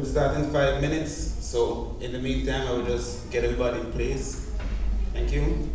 We'll start in 5 minutes, so in the meantime, I will just get everybody in place. Thank you.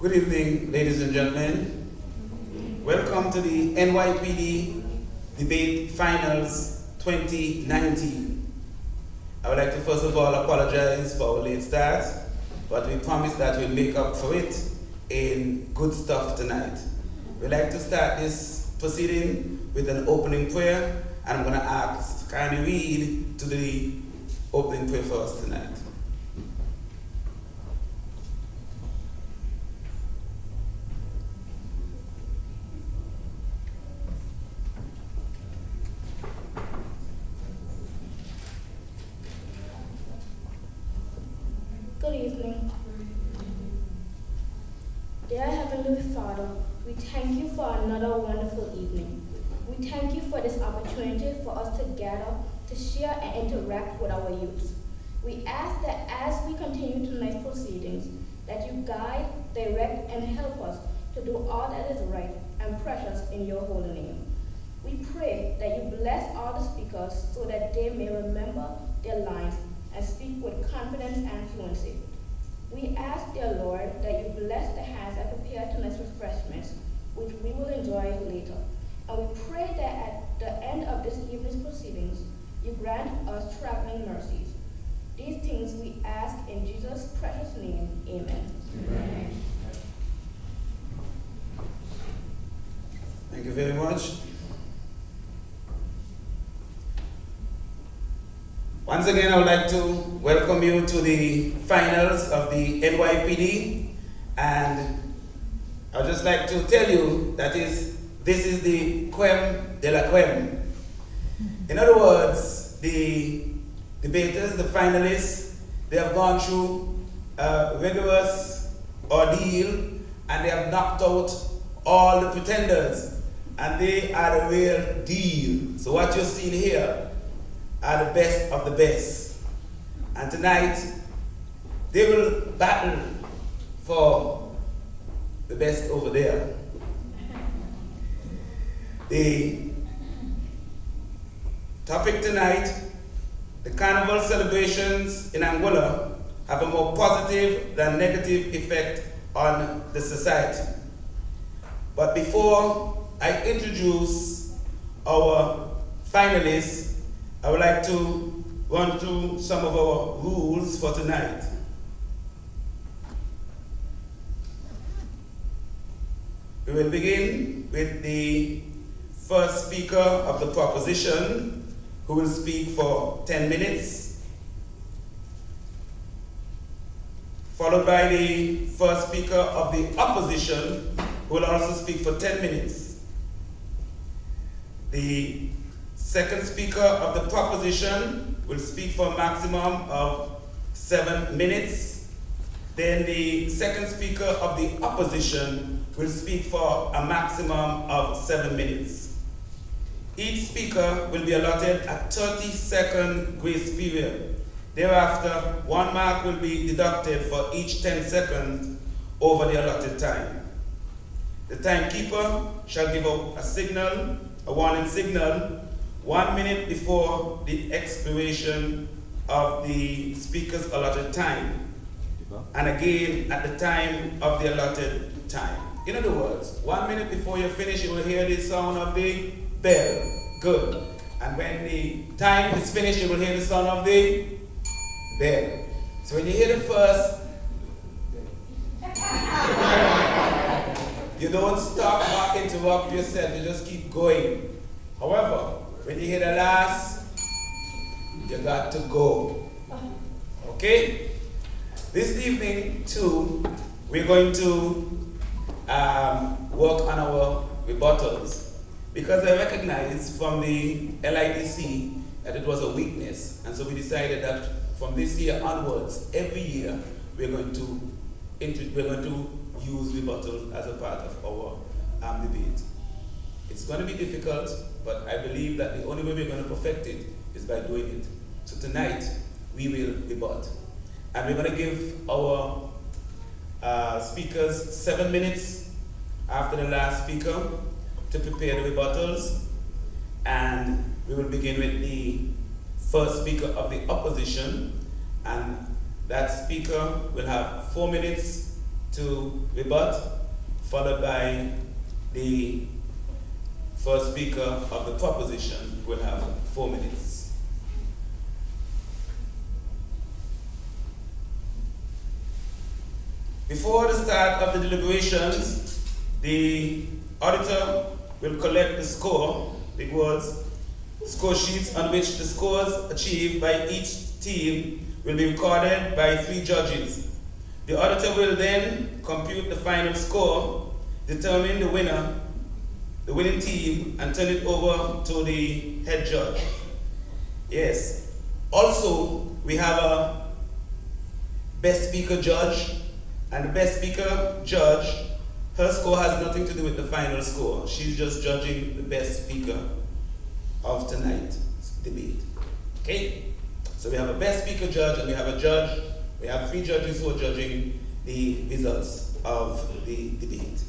Good evening, ladies and gentlemen. Welcome to the NYPD Debate Finals 2019. I would like to first of all apologize for our late start, but we promise that we'll make up for it in good stuff tonight. We'd like to start this proceeding with an opening prayer, and I'm going to ask Carney Reed to do the opening prayer for us tonight. Good evening. Dear Heavenly Father, we thank you for another wonderful evening. We thank you for this opportunity for us to gather, to share and interact with our youth. We ask that as we continue tonight's proceedings, that you guide, direct, and help us to do all that is right and precious in your holy name. We pray that you bless all the speakers so that they may remember their lines and speak with confidence and fluency. We ask, dear Lord, that you bless the hands that prepare tonight's refreshments, which we will enjoy later. And we pray that at the end of this evening's proceedings, you grant us traveling mercies. These things we ask in Jesus' precious name. Amen. Amen. Thank you very much. Once again, I would like to welcome you to the finals of the NYPD, and I would just like to tell you that this is the creme de la creme. In other words, the debaters, the finalists, they have gone through a rigorous ordeal, and they have knocked out all the pretenders, and they are the real deal. So what you're seeing here are the best of the best. And tonight, they will battle for the best over there. The topic tonight, the carnival celebrations in Angola have a more positive than negative effect on the society. But before I introduce our finalists, I would like to run through some of our rules for tonight. We will begin with the first speaker of the proposition, who will speak for 10 minutes, followed by the first speaker of the opposition, who will also speak for 10 minutes. The second speaker of the proposition will speak for a maximum of 7 minutes. Then the second speaker of the opposition will speak for a maximum of 7 minutes. Each speaker will be allotted a 30-second grace period. Thereafter, 1 mark will be deducted for each 10 seconds over the allotted time. The timekeeper shall give a signal, a warning signal, 1 minute before the expiration of the speaker's allotted time, and again at the time of the allotted time. In other words, 1 minute before you finish, you will hear the sound of the bell. Good. And when the time is finished, you will hear the sound of the bell. So when you hear the first, you don't stop or interrupt yourself, you just keep going. However, when you hear the last, you got to go. Okay? This evening, too, we're going to work on our rebuttals, because I recognize from the LIDC that it was a weakness, and so we decided that from this year onwards, every year we're going to use rebuttal as a part of our debate. It's going to be difficult, but I believe that the only way we're going to perfect it is by doing it. So tonight we will rebut, and we're going to give our speakers 7 minutes after the last speaker to prepare the rebuttals, and we will begin with the first speaker of the opposition, and that speaker will have 4 minutes to rebut, followed by the first speaker of the proposition who will have 4 minutes. Before the start of the deliberations, the auditor will collect the score, big words, score sheets on which the scores achieved by each team will be recorded by 3 judges. The auditor will then compute the final score, determine the winning team, and turn it over to the head judge. Yes. Also, we have a best speaker judge, and the best speaker judge, her score has nothing to do with the final score. She's just judging the best speaker of tonight's debate. Okay? So we have a best speaker judge, and we have a judge. We have 3 judges who are judging the results of the debate.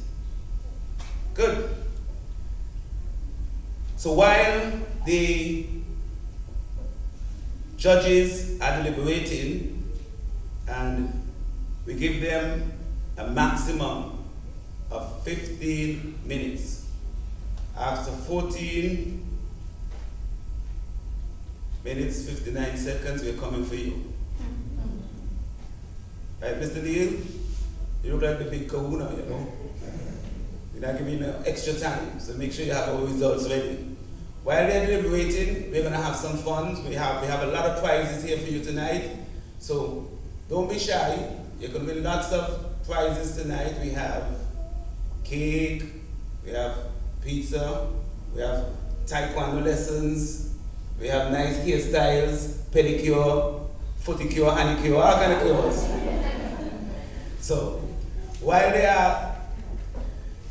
Good. So while the judges are deliberating, and we give them a maximum of 15 minutes. After 14 minutes, 59 seconds, we're coming for you. Right, Mr. Neal? You look like the big kahuna, you know? We're not giving you extra time, so make sure you have our results ready. While they're deliberating, we're going to have some fun. We have a lot of prizes here for you tonight, so don't be shy. You're going to win lots of prizes tonight. We have cake, we have pizza, we have taekwondo lessons, we have nice hairstyles, pedicure, footicure, handicure, all kind of cures. So, while they are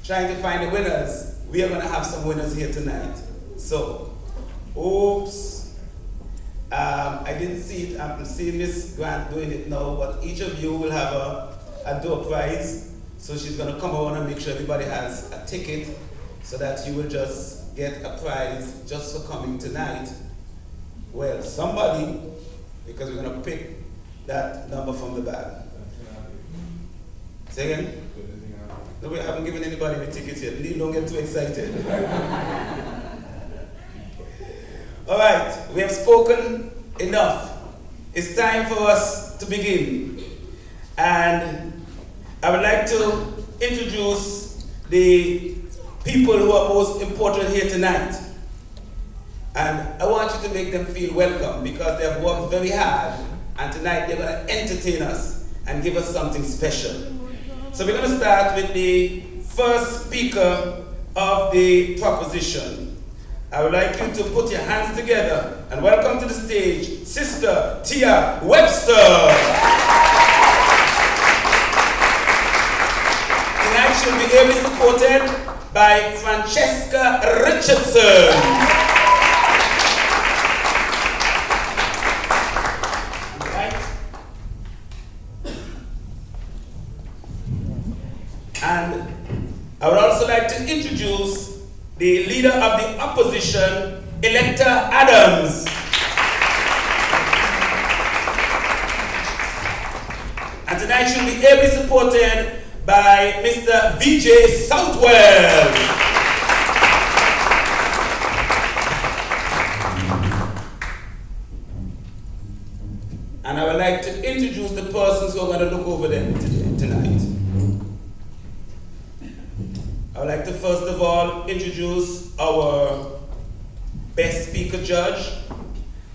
trying to find the winners, we are going to have some winners here tonight. So, oops, I didn't see it. I'm seeing Miss Grant doing it now, but each of you will have a door prize. So she's going to come around and make sure everybody has a ticket so that you will just get a prize just for coming tonight. Well, somebody, because we're going to pick that number from the bag. Say again? No, we haven't given anybody the tickets yet. Please don't get too excited. All right, we have spoken enough. It's time for us to begin. And I would like to introduce the people who are most important here tonight. And I want you to make them feel welcome because they have worked very hard, and tonight they're going to entertain us and give us something special. So we're going to start with the first speaker of the proposition. I would like you to put your hands together and welcome to the stage Sister Tia Webster. Tonight she'll be ably supported by Francesca Richardson. And I would also like to introduce the leader of the opposition, Elector Adams. And tonight she'll be ably supported by Mr. VJ Southwell. And I would like to introduce the persons who are going to look over them tonight. I would like to first of all introduce our best speaker judge,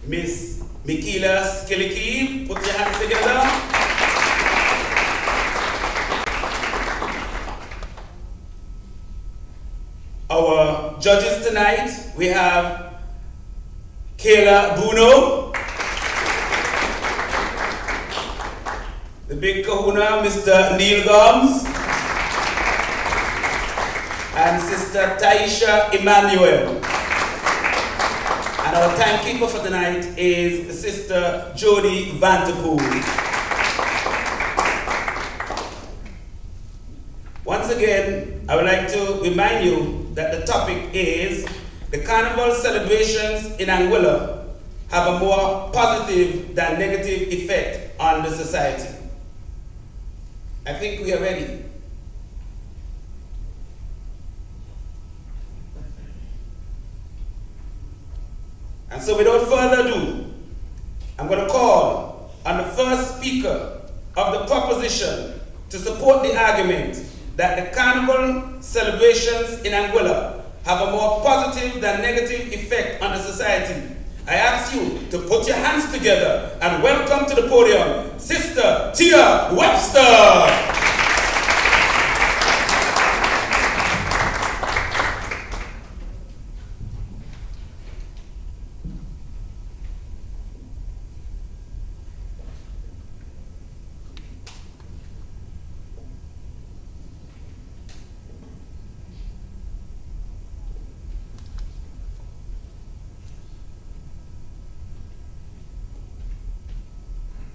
Miss Michaela Skillicky. Put your hands together. Our judges tonight, we have Kayla Bruno, the big kahuna, Mr. Neil Gomes, and Sister Taisha Emmanuel. And our timekeeper for tonight is Sister Jody Vanterpool. Once again, I would like to remind you that the topic is the carnival celebrations in Anguilla have a more positive than negative effect on the society. I think we are ready. And so without further ado, I'm going to call on the first speaker of the proposition to support the argument that the carnival celebrations in Anguilla have a more positive than negative effect on the society. I ask you to put your hands together and welcome to the podium, Sister Tia Webster.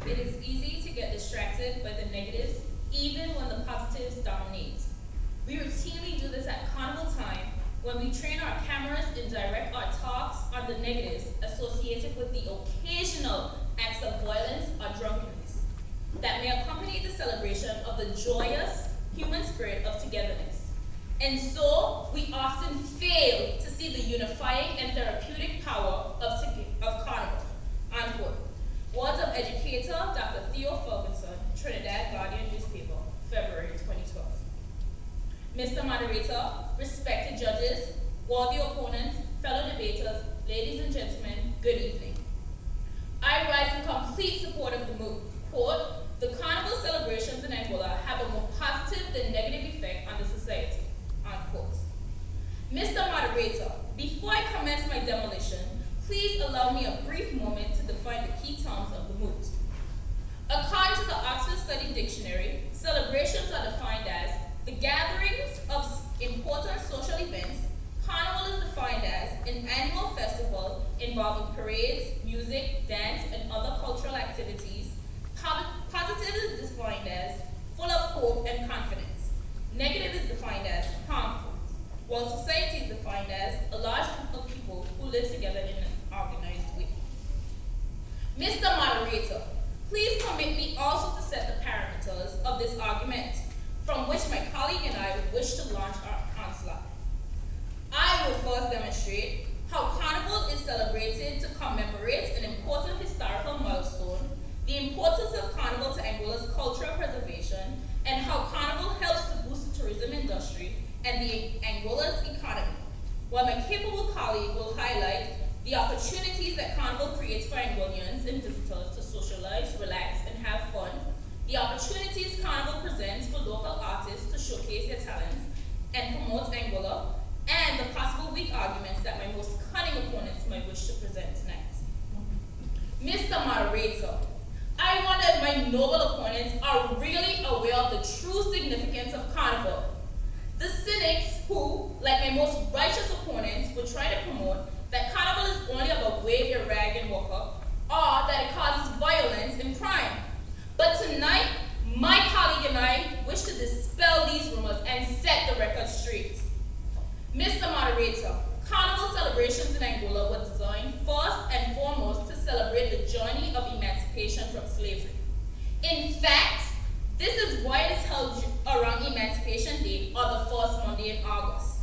It is easy to get distracted by the negatives, even when the positives dominate. We routinely do this at carnival time when we train our cameras and direct our talks on the negatives associated with the occasional acts of violence or drunkenness that may accompany the celebration of the joyous human spirit of togetherness. And so, we often fail to see the unifying and therapeutic power of carnival. Unquote. Words of educator Dr. Theo Ferguson, Trinidad Guardian newspaper, February 2012. Mr. Moderator, respected judges, worthy opponents, fellow debaters, ladies and gentlemen, good evening. I rise in complete support of the move. Quote, the carnival celebrations in Anguilla have a more positive than negative effect on the society. Unquote. Mr. Moderator, before I commence my demolition, please allow me a brief moment to define the key terms of the moot. According to the Oxford Study Dictionary, celebrations are defined as the gatherings of important social events. Carnival is defined as an annual festival involving parades, music, dance, and other cultural activities. Positive is defined as full of hope and confidence. Negative is defined as harmful. While society society is defined as a large group of people who live together in an organized way. Mr. Moderator, please permit me also to set the parameters of this argument from which my colleague and I would wish to launch our onslaught. I will first demonstrate how Carnival is celebrated to commemorate an important historical milestone, the importance of Carnival to Angola's cultural preservation, and how Carnival helps to boost the tourism industry and the Angola's economy, while my capable colleague will highlight the opportunities that Carnival creates for Angolians and visitors to socialize, relax, and have fun, the opportunities Carnival presents for local artists to showcase their talents and promote Angola, and the possible weak arguments that my most cunning opponents might wish to present tonight. Mr. Moderator, I wonder if my noble opponents are really aware of the true significance of Carnival. The cynics who, like my most righteous opponents, would try to promote that Carnival is only about wave your rag and walk up, or that it causes violence and crime. But tonight, my colleague and I wish to dispel these rumors and set the record straight. Mr. Moderator, Carnival celebrations in Angola were designed first and foremost to celebrate the journey of emancipation from slavery. In fact, this is why it is held around Emancipation Day, or the first Monday in August.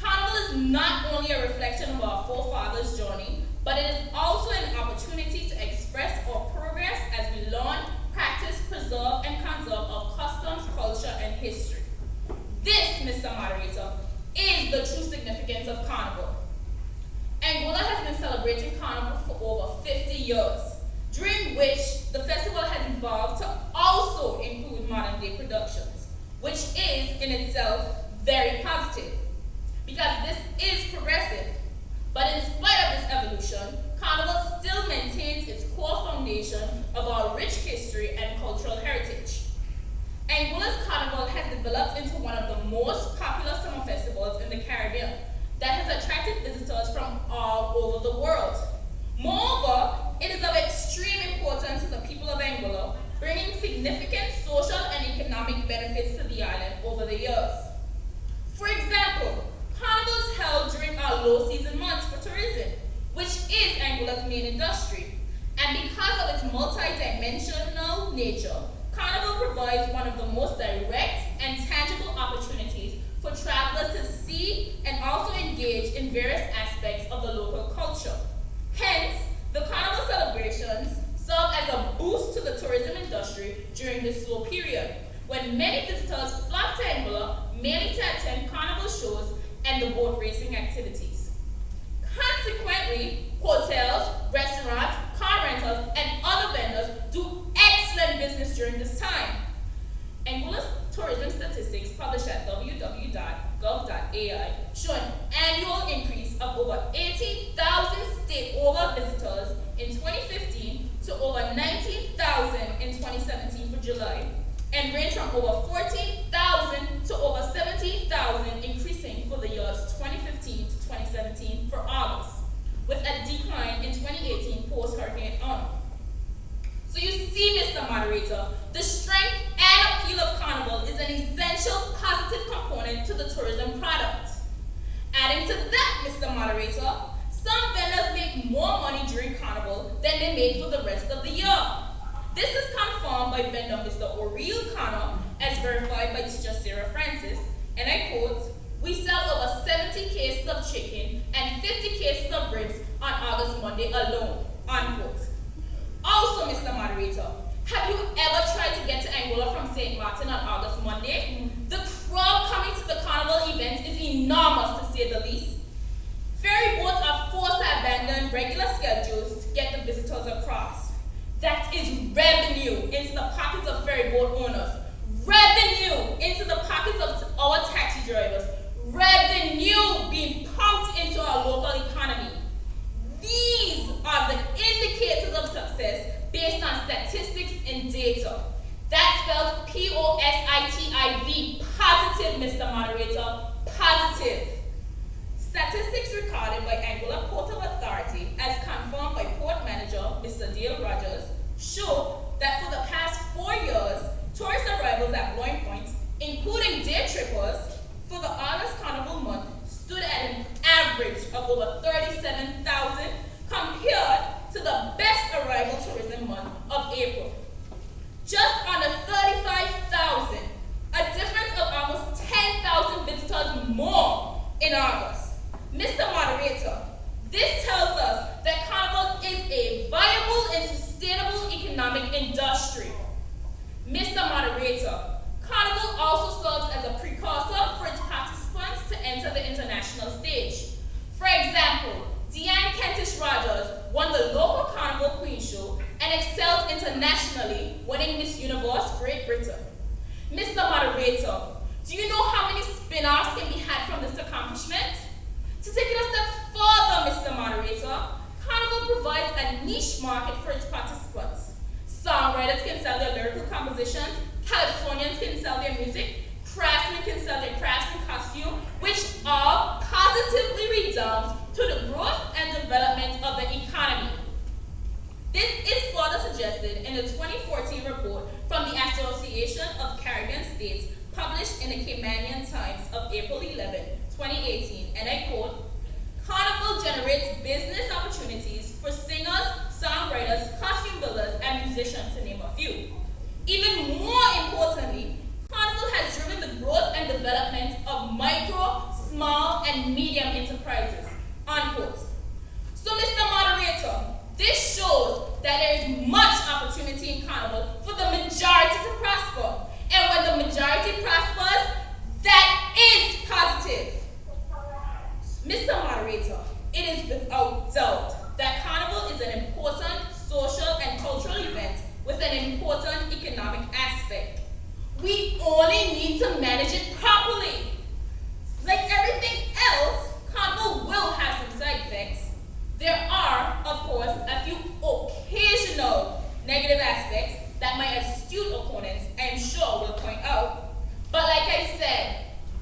Carnival is not only a reflection of our forefathers' journey, but it is also an opportunity to express our progress as we learn, practice, preserve, and conserve our customs, culture, and history. This, Mr. Moderator, is the true significance of Carnival. Angola has been celebrating Carnival for over 50 years, during which the festival has evolved to also include modern day productions, which is in itself very positive, because this is progressive. But in spite of this evolution, Carnival still maintains its core foundation of our rich history and cultural heritage. Angola's Carnival has developed into one of the most popular summer festivals in the Caribbean that has attracted visitors from all over the world. Moreover, it is of extreme importance to the people of Angola, bringing significant social and economic benefits to the island over the years. For example, Carnival is held during our low season months for tourism, which is Angola's main industry. And because of its multi-dimensional nature, Carnival provides one of the most direct and tangible opportunities for travelers to see and also engage in various aspects of the local culture. Hence, the Carnival celebrations serve as a boost to the tourism industry during this slow period, when many visitors flock to Angola mainly to attend Carnival shows and the boat racing activities. Consequently, hotels, restaurants, car rentals, and other vendors do excellent business during this time. Angola's tourism statistics published at www.gov.ai show an annual increase of over 80,000 state-over visitors in 2015 to over 19,000 in 2017 for July, and range from over 14,000 to over 17,000, increasing for the years 2015 to 2017 for August, with a decline in 2018 post-Hurricane Irma. So you see, Mr. Moderator, the strength and appeal of Carnival is an essential positive component to the tourism product. Adding to that, Mr. Moderator, some vendors make more money during Carnival than they make for the rest of the year. This is confirmed by vendor Mr. Oriel Connor, as verified by teacher Sarah Francis, and I quote, "We sell over 70 cases of chicken and 50 cases of ribs on August Monday alone," unquote. Also, Mr. Moderator, have you ever tried to get to Angola from St. Martin on August Monday? The crowd coming to the Carnival event is enormous, to say the least. Ferry boats are forced to abandon regular schedules to get the visitors across. That is revenue into the pockets of ferry boat owners, revenue into the pockets of our taxi drivers, revenue being pumped into our local economy. These are the indicators of success based on statistics and data. That spells Positive, positive, Mr. Moderator, positive. Statistics recorded by Angola Port of Authority, as confirmed by Port Manager Mr. Dale Rogers, show that for the past 4 years, tourist arrivals at Blowing Point, including day trippers, for the August Carnival month, stood of over 37,000 compared to the best arrival tourism month of April. Just under 35,000, a difference of almost 10,000 visitors more in August. Mr. Moderator, this tells us that Carnival is a viable and sustainable economic industry. Mr. Moderator, Carnival also serves as a precursor for its participants to enter the international stage. For example, Deanne Kentish Rogers won the local Carnival Queen Show and excelled internationally, winning Miss Universe Great Britain. Mr. Moderator, do you know how many spin-offs can be had from this accomplishment? To take it a step further, Mr. Moderator, Carnival provides a niche market for its participants. Songwriters can sell their lyrical compositions, Californians can sell their music, craftsmen can sell their crafts and costume, which all positively redounds to the growth and development of the economy. This is further suggested in the 2014 report from the Association of Caribbean States published in the Caymanian Times of April 11, 2018, and I quote, "Carnival generates business opportunities for singers, songwriters, costume builders, and musicians, to name a few. Even more importantly, Carnival has driven the growth and development of micro, small, and medium enterprises," unquote. So, Mr. Moderator, this shows that there is much opportunity in Carnival for the majority to prosper. And when the majority prospers, that is positive. Mr. Moderator, it is without doubt that Carnival is an important social and cultural event with an important economic aspect. We only need to manage it properly. Like everything else, Carnival will have some side effects. There are, of course, a few occasional negative aspects that my astute opponents, I am sure, will point out. But like I said,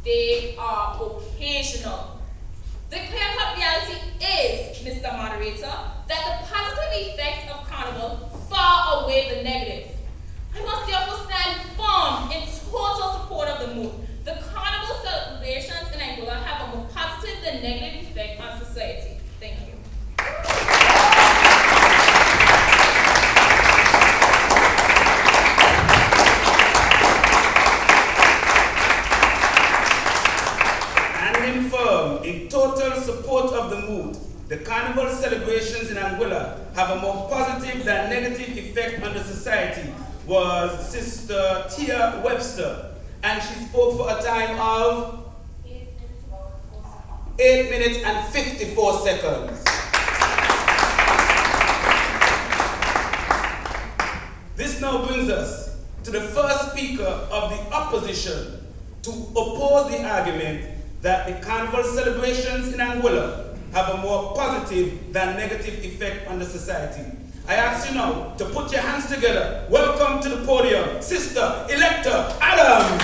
they are occasional. The clear-cut reality is, Mr. Moderator, that the positive effects of Carnival far outweigh the negative. I must therefore stand firm in total support of the move. The Carnival celebrations in Angola have a more positive than negative effect on society. Thank you. Standing firm in total support of the mood, the Carnival celebrations in Angola have a more positive than negative effect on the society, was Sister Tia Webster, and she spoke for a time of 8 minutes and 54 seconds. This now brings us to the first speaker of the opposition to oppose the argument that the Carnival celebrations in Angola have a more positive than negative effect on the society. I ask you now to put your hands together. Welcome to the podium, Sister Electa Adams.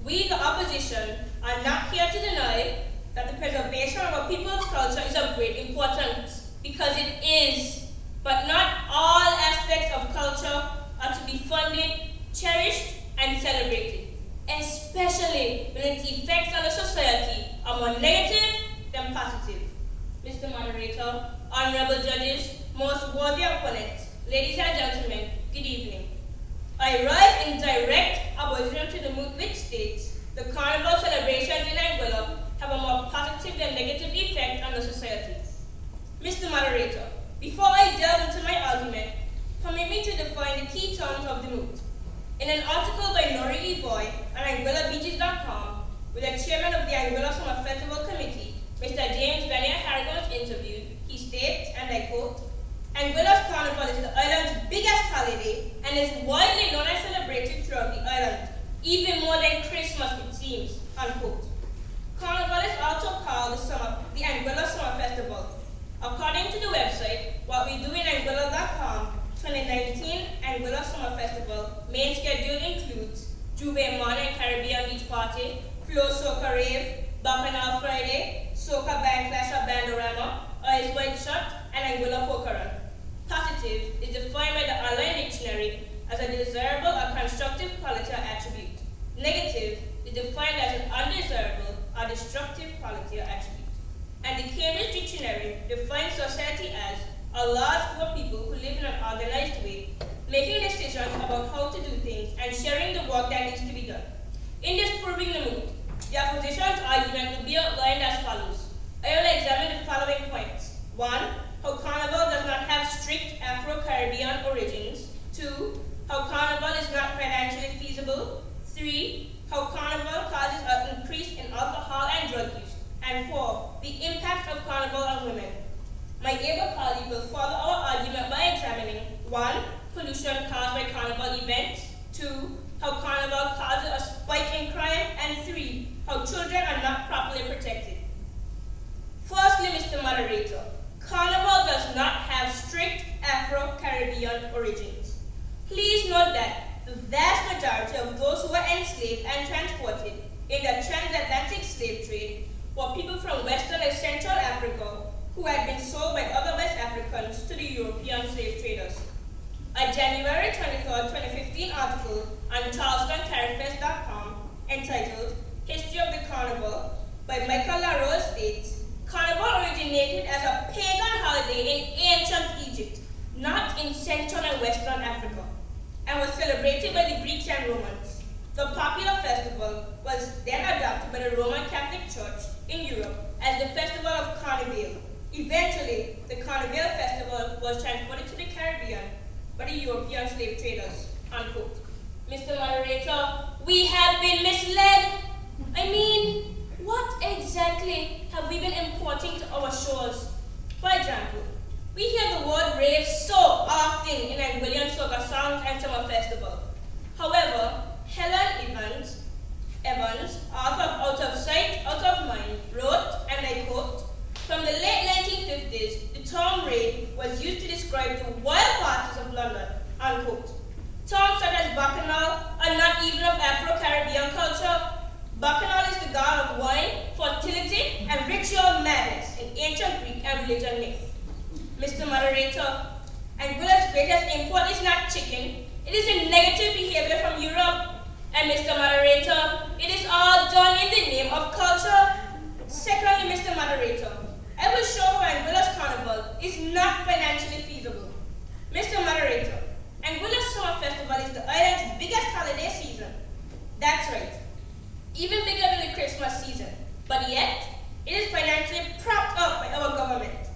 We, the opposition, are not here to deny that the preservation of our people's culture is of great importance, because it is. But not all aspects of culture are to be funded, cherished, and celebrated, especially when its effects on the society are more negative than positive. Mr. Moderator, honorable judges, most worthy opponents, ladies and gentlemen, good evening. I rise in direct opposition to the move which states the Carnival celebrations in Angola have a more positive than negative effect on the society. Mr. Moderator, before I delve into my argument, permit me to define the key terms of the move. In an article by Nori Evoy on AngolaBeaches.com, with the chairman of the Angola Summer Festival Committee, Mr. James Vania Harrigan, interviewed, he states, and I quote, "Angola's Carnival is the island's biggest holiday and is widely known and celebrated throughout the island, even more than Christmas it seems," unquote. Carnival is also called the Angola Summer Festival. According to the website, What We Do in Angola.com, 2019 Angola Summer Festival, main schedule includes Juve Mon and Caribbean Beach Party, Flow Soca Rave, Bacchanal Friday, Soca Band Clash at Bandorama, Ice White Shot, and Anguilla Poker Run. Positive is defined by the online dictionary as a desirable or constructive quality or attribute. Negative is defined as an undesirable or destructive quality or attribute. And the Cambridge Dictionary defines society as a large group of people who live in an organized way, making decisions about how to do things and sharing the work that needs to be done. In disproving the mood, the opposition's argument will be outlined as follows. I will examine the following points. 1. How Carnival does not have strict Afro-Caribbean origins. 2. How Carnival is not financially feasible. 3. How Carnival causes an increase in alcohol and drug use. And 4. The impact of Carnival on women. My able colleague will follow our argument by examining 1. Pollution caused by Carnival events. 2. How Carnival causes a spike in crime. And 3. How children are not properly protected. Firstly, Mr. Moderator, Carnival does not have strict Afro-Caribbean origins. Please note that the vast majority of those who were enslaved and transported in the transatlantic slave trade were people from Western and Central Africa who had been sold by other West Africans to the European slave traders. A January 23, 2015 article on CharlestonCarifest.com entitled History of the Carnival by Michael LaRose states, Carnival originated as a pagan holiday in ancient Egypt, not in Central and Western Africa, and was celebrated by the Greeks and Romans. The popular festival was then adopted by the Roman Catholic Church in Europe as the Festival of Carnival. Eventually, the Carnival Festival was transported to the Caribbean by the European slave traders. Unquote. Mr. Moderator, we have been misled. I mean, what exactly have we been importing to our shores? For example, we hear the word rave so often in Anguillan soca songs and summer festival. However, Helen Evans, author of Out of Sight, Out of Mind, wrote, and I quote, from the late 1950s, the term rave was used to describe the wild parties of London, unquote. Terms such as Bacchanal are not even of Afro-Caribbean culture. Bacchanal is the god of wine, fertility, and ritual madness in ancient Greek and religion myth. Mr. Moderator, Anguilla's greatest import is not chicken, it is a negative behavior from Europe. And Mr. Moderator, it is all done in the name of culture. Secondly, Mr. Moderator, I will show how Anguilla's carnival is not financially feasible. Mr. Moderator, Anguilla's summer festival is the island's biggest holiday season. That's right, even bigger than the Christmas season. But yet, it is financially propped up by our government.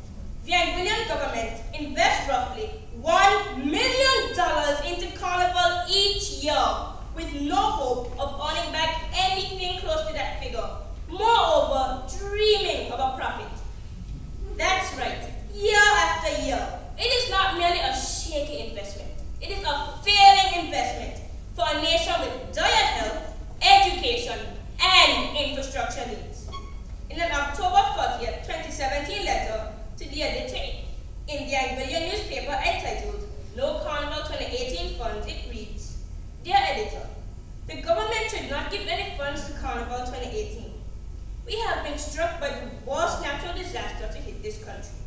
The Anguillan government invests roughly $1 million into carnival each year, with no hope of earning back anything close to that figure. Moreover, dreaming of a profit. That's right, year after year. It is not merely a shaky investment. It is a failing investment for a nation with dire health, education, and infrastructure needs. In an October 30th, 2017 letter to the editor in the Anguillan newspaper entitled No Carnival 2018 Funds, it reads, Dear Editor, the government should not give any funds to Carnival 2018. We have been struck by the worst natural disaster to hit this country.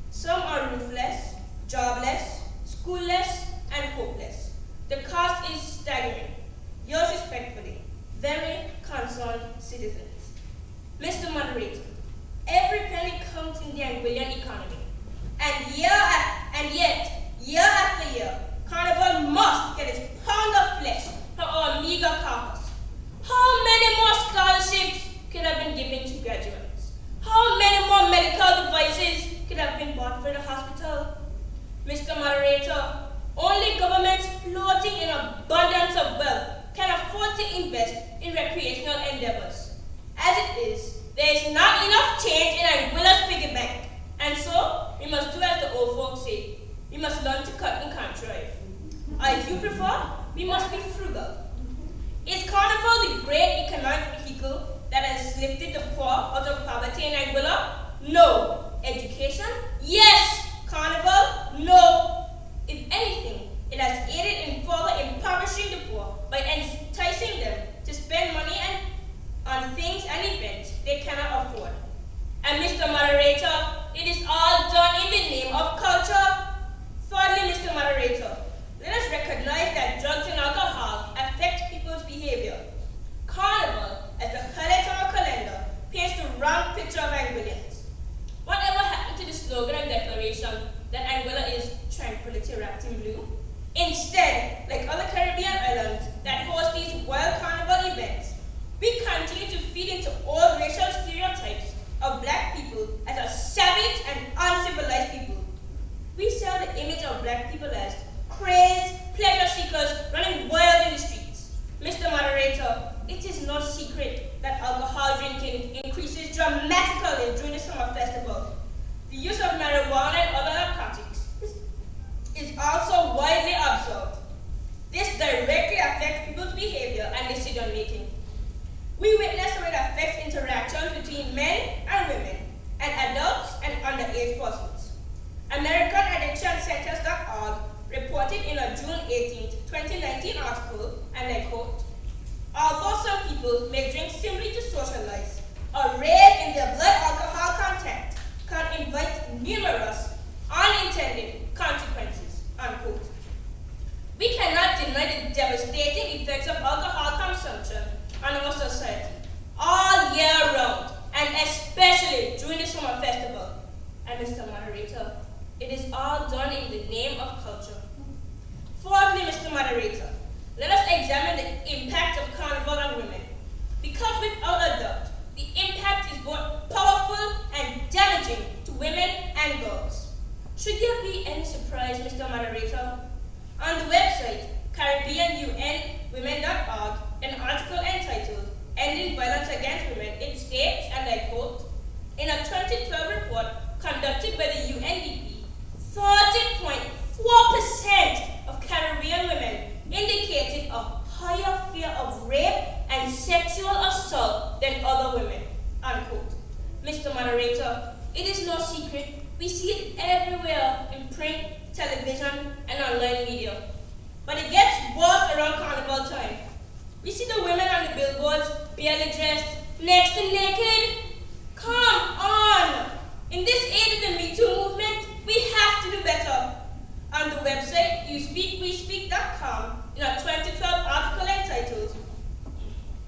Some are roofless, jobless, schoolless, and hopeless. The cost is staggering. Yours respectfully, very concerned citizens. Mr. Moderator, every penny counts in the Anguillan economy. And yet, year after year, Carnival must get its pound of flesh from our meager carcass. How many more scholarships could have been given to graduates? How many more medical devices could have been bought for the hospital? Mr. Moderator, only governments floating in abundance of wealth can afford to invest in recreational endeavors. As it is, there is not enough change in Anguilla's piggy bank, and so we must do as the old folks say. We must learn to cut and contrive. Or if you prefer, we must be frugal. Is Carnival the great economic vehicle that has lifted the poor out of poverty in Anguilla? No. Education? Yes. Carnival? No. If anything, it has aided in further impoverishing the poor we witnessed some of the fixed interactions between men and women, and adults and underage persons. AmericanAddictionCenters.org reported in a June 18, 2019 article, and I quote, "Although some people may drink simply to socialize, a raise in their blood alcohol content can invite numerous unintended consequences," unquote. We cannot deny the devastating effects of alcohol consumption on our society all year round, and especially during the summer festival. And Mr. Moderator, it is all done in the name of culture. Fourthly, Mr. Moderator, let us examine the impact of carnival on women, because without a doubt, the impact is both powerful and damaging to women and girls. Should there be any surprise, Mr. Moderator? On the website, CaribbeanUNWomen.org, an article entitled "Ending Violence Against Women," it states, and I quote, "In a 2012 report conducted by the UNDP, 30.4% of Caribbean women indicated a higher fear of rape and sexual assault than other women," unquote. Mr. Moderator, it is no secret. We see it everywhere in print, television, and online media. But it gets worse around carnival time. We see the women on the billboards barely dressed, next to naked. Come on! In this age of the Me Too movement, we have to do better. On the website, YouSpeakWeSpeak.com, in a 2012 article entitled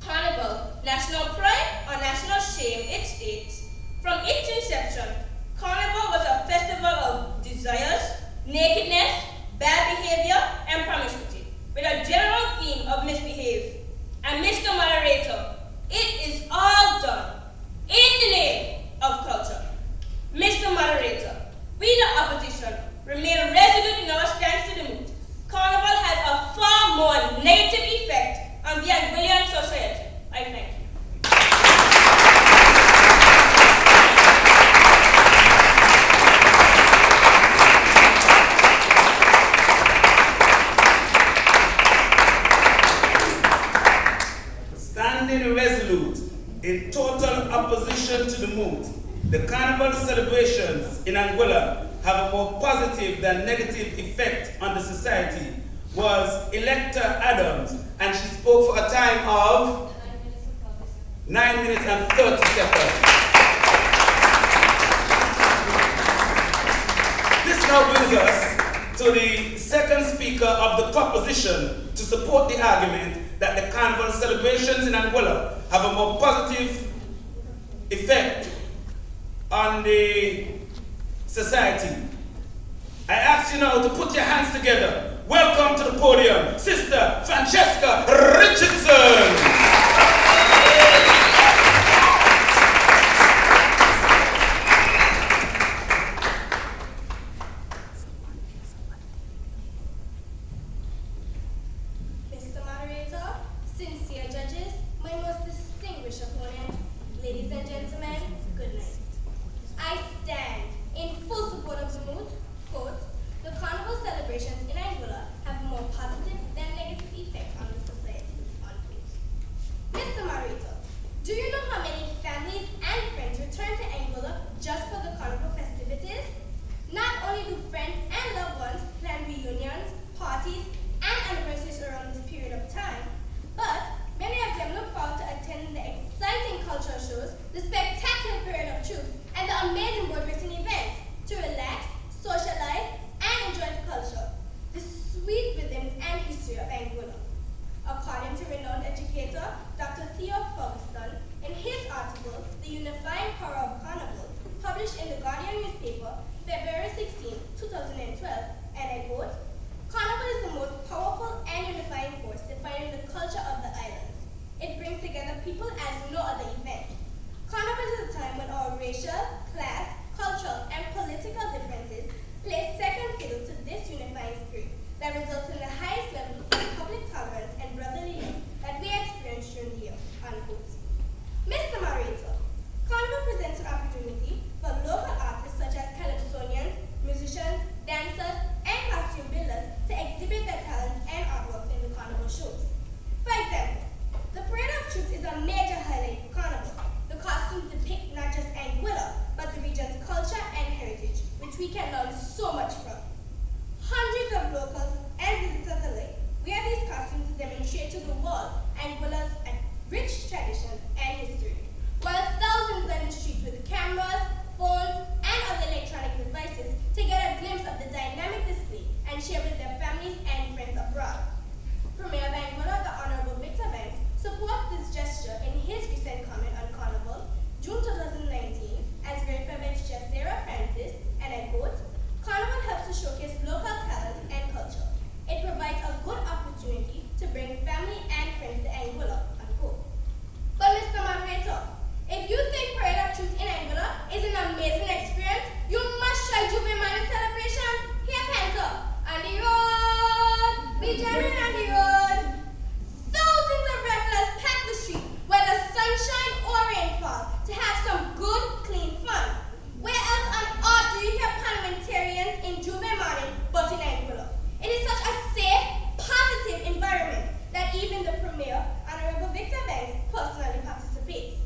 "Carnival, National Pride or National Shame," it states, "From its inception, Carnival was a festival of desires, nakedness, bad behavior, and promiscuity, with a general theme of misbehave. And Mr. Moderator, it is all done in the name of culture. Mr. Moderator, we the opposition remain resolute in our stance to the moot. Carnival has a far more negative effect on the Anguillan society. I thank you. Standing resolute in total opposition to the moot, the carnival celebrations in Anguilla have a more positive than negative effect on the society, was Elector Adams, and she spoke for a time of 9 minutes and 30 seconds. This now brings us to the second speaker of the proposition to support the argument that the carnival celebrations in Anguilla have a more positive effect on the society. I ask you now to put your hands together. Welcome to the podium, Sister Francesca Richardson. Mr. Moderator, sincere judges, my most distinguished opponents, ladies and gentlemen, good night. I stand in full support of the moot, quote, "The carnival celebrations in Anguilla have a more positive than negative effect on the society," unquote. Mr. Moderator, do you know how many families and friends return to Anguilla just for the carnival festivities? Not only do friends and loved ones plan reunions, parties, and anniversaries around this period of time, but many of them look forward to attending the exciting cultural shows, the spectacular parade of troops, and the amazing boat racing events to relax, socialize, and enjoy the culture, the sweet rhythms and history of Anguilla. According to renowned educator Dr. Theo Ferguson, in his article, "The Unifying Power of Carnival," published in the Guardian newspaper, February 16, 2012, and I quote, "Carnival is the most powerful and unifying force defining the culture of the islands. It brings together people as no other event. Carnival is a time when our racial, class, cultural, and political differences play second fiddle to this unifying spirit that results in the highest level of public tolerance and brotherly love that we experience during family and friends to Anguilla, unquote. But Mr. Moderator, if you think Parade of Truth in Anguilla is an amazing experience, you must try Jubilee Morning celebration. Here, Panther, on the road, we jamming on the road. Thousands of revelers pack the street, whether sunshine or rainfall, to have some good, clean fun. Where else on earth do you hear parliamentarians in Jubilee Morning but in Anguilla? It is such a safe, positive environment that even the Premier, Honorable Victor Banks, personally participates.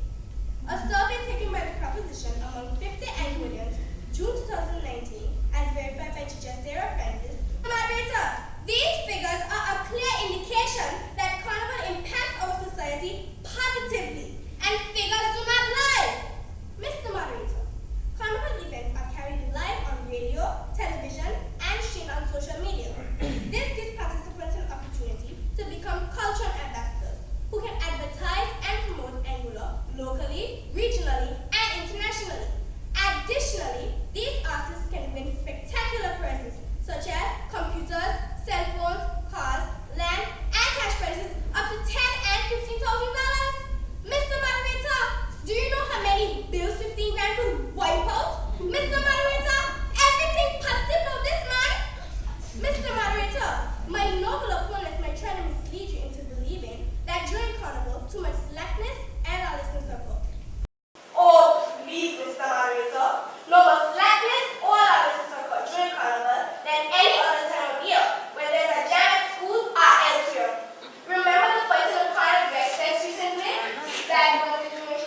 A survey taken by the proposition among 50 Anguillians, June 2019, as verified by Teacher Sarah Francis. Moderator, these figures are a clear indication that Carnival impacts our society positively, and figures do not lie. Mr. Moderator, Carnival events are carried live on radio, television, and streamed on social media. This gives participants an opportunity to become cultural ambassadors who can advertise and promote Anguilla locally, regionally, and internationally. Additionally, these artists can win spectacular prizes such as computers, cell phones, cars, land, and cash prizes up to $10,000 and $15,000. Mr. Moderator, do you know how many bills 15 grand could wipe out? Mr. Moderator, everything positive about this man. Mr. Moderator, my noble opponents might try to mislead you into believing that during Carnival, too much slackness and lawlessness occur. Oh, please, Mr. Moderator, no more slackness or lawlessness occur during Carnival than any other time of year, when there's a jam at school or elsewhere. Remember the fight in the Carnival Express recently? That one with me.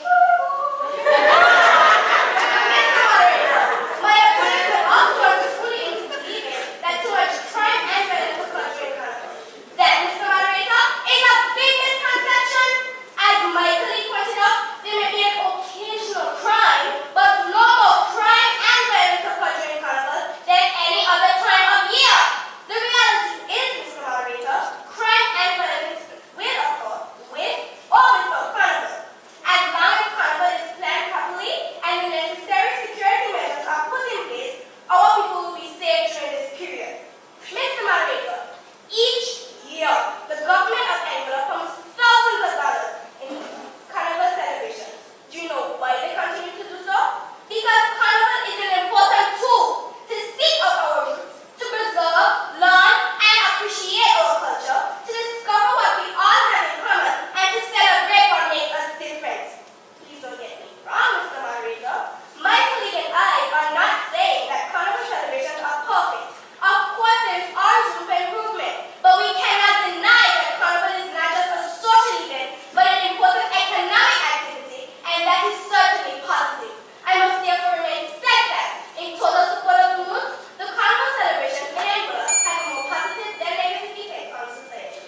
Mr. Moderator, my opponents have also fully into believing that too much crime and violence occur during Carnival. That, Mr. Moderator, is a big misconception. As Michael Lee pointed out, there may be an occasional crime, but no more crime and violence occur during Carnival than any other time of year. The reality is, Mr. Moderator, crime and violence will occur with or without Carnival. As long as Carnival is planned properly and the necessary security measures are put in place, our people will be safe during this period. Mr. Moderator, each year, the government of Angola pumps thousands of dollars in Carnival celebrations. Do you know why they continue to do so? Because Carnival is an important tool to seek out our roots, to preserve, learn, and appreciate our culture, to discover what we all have in common, and to celebrate what makes us different. Please don't get me wrong, Mr. Moderator. My colleague and I are not saying that Carnival celebrations are perfect. Of course, there is always room for improvement, but we cannot deny that Carnival is not just a social event, but an important economic activity, and that is certainly positive. I must therefore remain steadfast in total support of the youth. The Carnival celebration in Angola has a more positive than negative effect on society.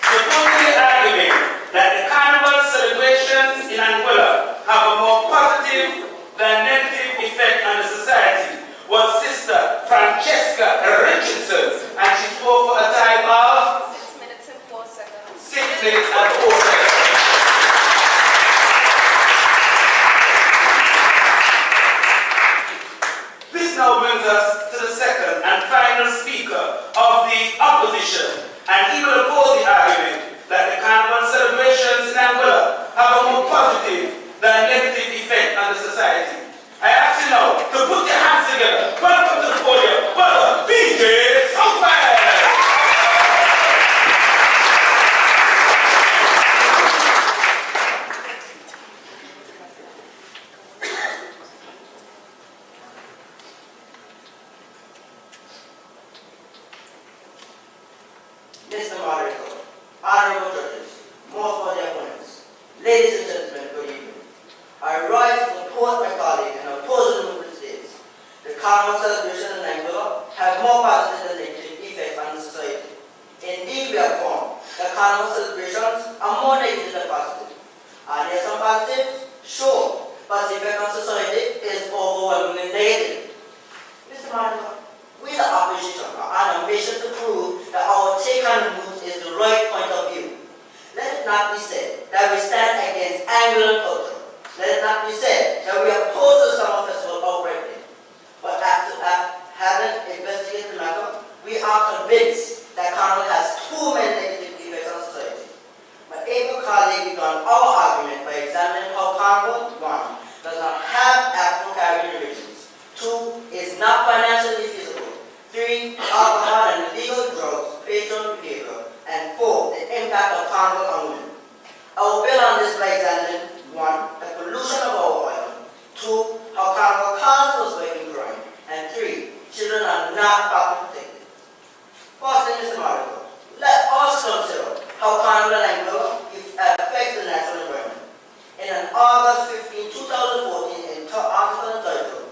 Supporting the argument that the Carnival celebrations in Angola have a more positive than negative effect on the society was Sister Francesca Richardson, and she spoke for a time of 6 minutes and 4 seconds. 6 minutes and 4 seconds. This now brings us to the second and final speaker of the opposition, and he will oppose the argument that the Carnival celebrations in Angola have a more positive than negative effect on the society. I ask you now to put your hands together. Welcome to the podium, Brother VJ Southwest. Mr. Moderator, honorable judges, most for the opponents, ladies and gentlemen, good evening. I rise to support my colleague and oppose the movement states. The Carnival celebration in Angola have more positive than negative effects on the society. Indeed, we have found that Carnival celebrations are more negative than positive. Are there some positives? Sure, but the effect on society is overwhelmingly negative. Mr. Moderator, we the opposition are on a mission to prove that our take on the moves is the right point of view. Let it it not be said that we stand against Angular culture. Let it not be said that we oppose the summer festival outrightly. But after having investigated the matter, we are convinced that Carnival has too many negative effects on society. My able colleague began our argument by examining how Carnival, 1, does not have Afro-Caribbean origins, 2, is not financially feasible, 3, alcohol and illegal drugs, patron behavior, and 4, the impact of Carnival on women. I will build on this by examining 1, the pollution of our oil, 2, how Carnival causes working crime, and 3, children are not properly protected. Firstly, Mr. Marco, let us consider how Carnival and Angular affects the natural environment. In an August 15, 2014 article entitled,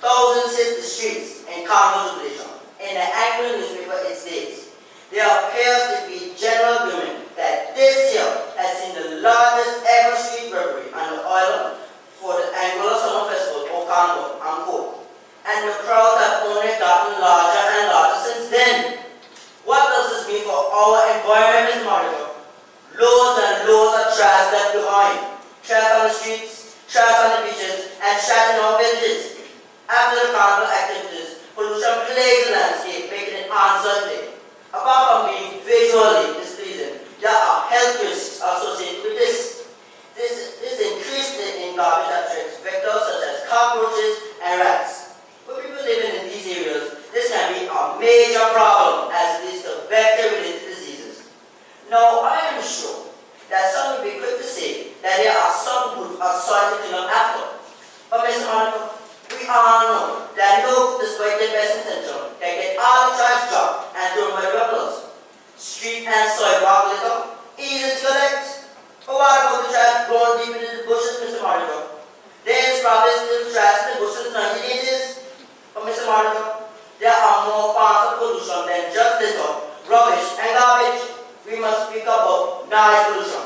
"Thousands hit the streets in Carnival jubilation," in the Angular newspaper it states, "There appears to be general agreement that this year has seen the largest ever street revelry on the island for the Angular Summer Festival or Carnival, unquote. And the crowds have only gotten larger and larger since then. What does this mean for our environment, Ms. Monica? Loads and loads of trash left behind. Trash on the streets, trash on the beaches, and trash in our villages. After the Carnival activities, pollution plagues the landscape, making it uncertain. Apart from being visually displeasing, there are health risks associated with this. This increased in garbage attracts vectors such as cockroaches and rats. For people living in these areas, this can be a major problem as it leads to vector-related diseases. Now, I am sure that some will be quick to say that there are some groups of soil to clean up after. But Mr. Monica, we all know that no, despite their best intention, can get all the trash dropped and thrown by the rebels. Street and sidewalk litter, easy to collect. But what about the trash blown deep into the bushes, Mr. Monica? There is probably still trash in the bushes in the 1980s. But Mr. Monica, there are more forms of pollution than just litter, rubbish, and garbage. We must speak about noise pollution.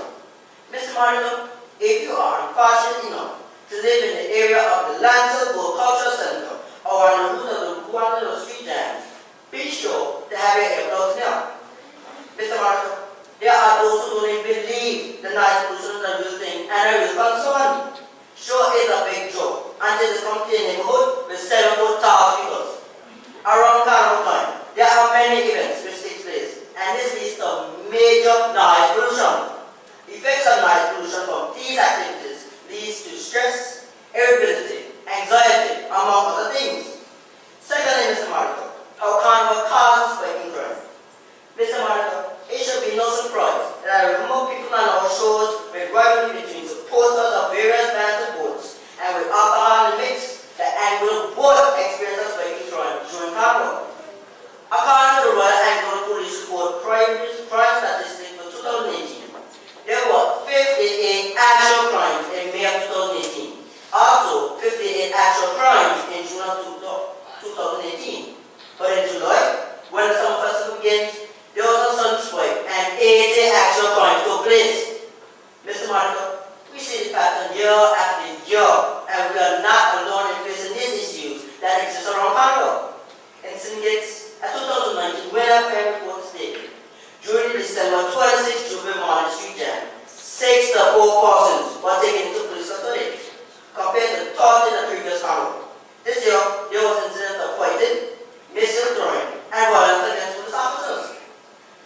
Mr. Monica, if you are unfortunate enough to live in the area of the Lancel Cultural Center or on the route of the Guantanamo Street Jams, be sure to have your earplugs near. Mr. Monica, there are those who don't even believe the noise pollution is a real thing and a real concern. Sure, it's a big joke until they come to the neighborhood with 7-foot tall figures. Around Carnival time, there are many events which take place, and this leads to major noise pollution. Effects of noise pollution from these activities leads to stress, irritability, anxiety, among other things. Secondly, Mr. Monica, how Carnival causes spiking crime. Mr. Monica, it should be no surprise that more people on our shows with rivalry between supporters of various bands of boats and with alcohol in the mix, the Angular both experiences spiking crime during Carnival. According to the Royal Angular Police Report crime statistics for 2018, there were 58 actual crimes in May of 2018. Also, 58 actual crimes in June of 2018. But in July, when the summer festival begins, there was a sudden spike and 80 actual crimes took place. Mr. Monica, we see the pattern year after year, and we are not alone in facing these issues that exist around Carnival. In Syndicates, a 2019 winner fair report stated, during the December 26 Jubilee morning street jam, 6 to 4 persons were taken into police custody, compared to 30 in the previous Carnival. This year, there was incidents of fighting, missile throwing, and violence against police officers.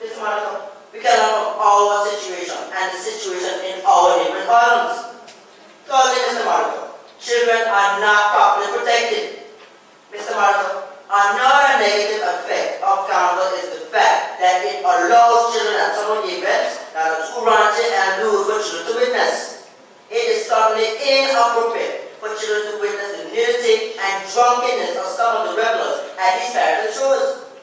Mr. Monica, we can learn from our situation and the situation in our neighboring islands. Thirdly, Mr. Monica, children are not properly protected. Mr. Monica, another negative effect of Carnival is the fact that it allows children at some of the events that are too raunchy and lewd for children to witness. It is certainly inappropriate for children to witness the nudity and drunkenness of some of the revelers at these parade shows.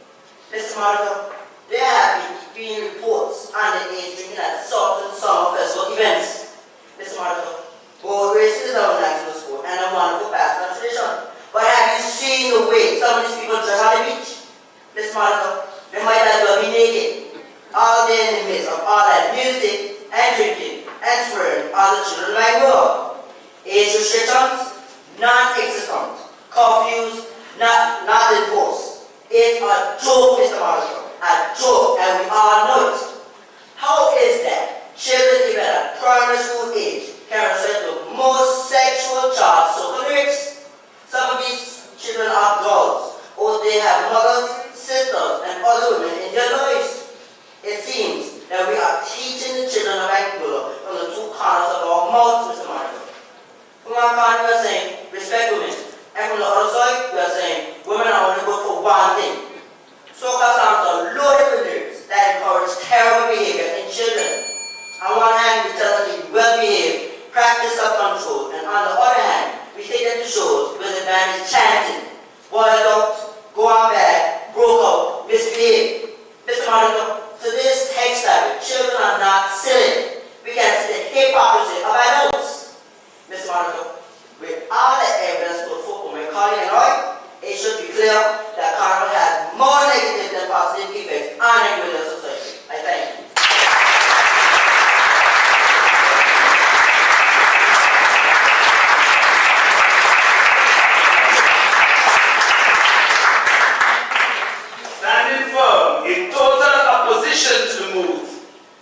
Mr. Monica, there have been reports on the age drinking at certain summer festival events. Mr. Monica, boat racing is our national sport and a wonderful pastime tradition. But have you seen the way some of these people dress on the beach? Mr. Monica, they might as well be naked, all day in the midst of all that music and drinking and swearing all the children might go. Age restrictions, non-existent. Curfews, not enforced. It's a joke, Mr. Monica. A joke, and we all know it. How is that children practice self-control, and on the other hand, we take them to shows where the band is chanting, boiled out, go on bad, broke out, misbehave. Mr. Monica, today's text that children are not silly. We can see the hypocrisy of adults. Mr. Monica, with all the evidence put forth from my colleague and I, it should be clear that Carnival has more negative than positive effects on the middle society. I thank you. Standing firm in total opposition to the mood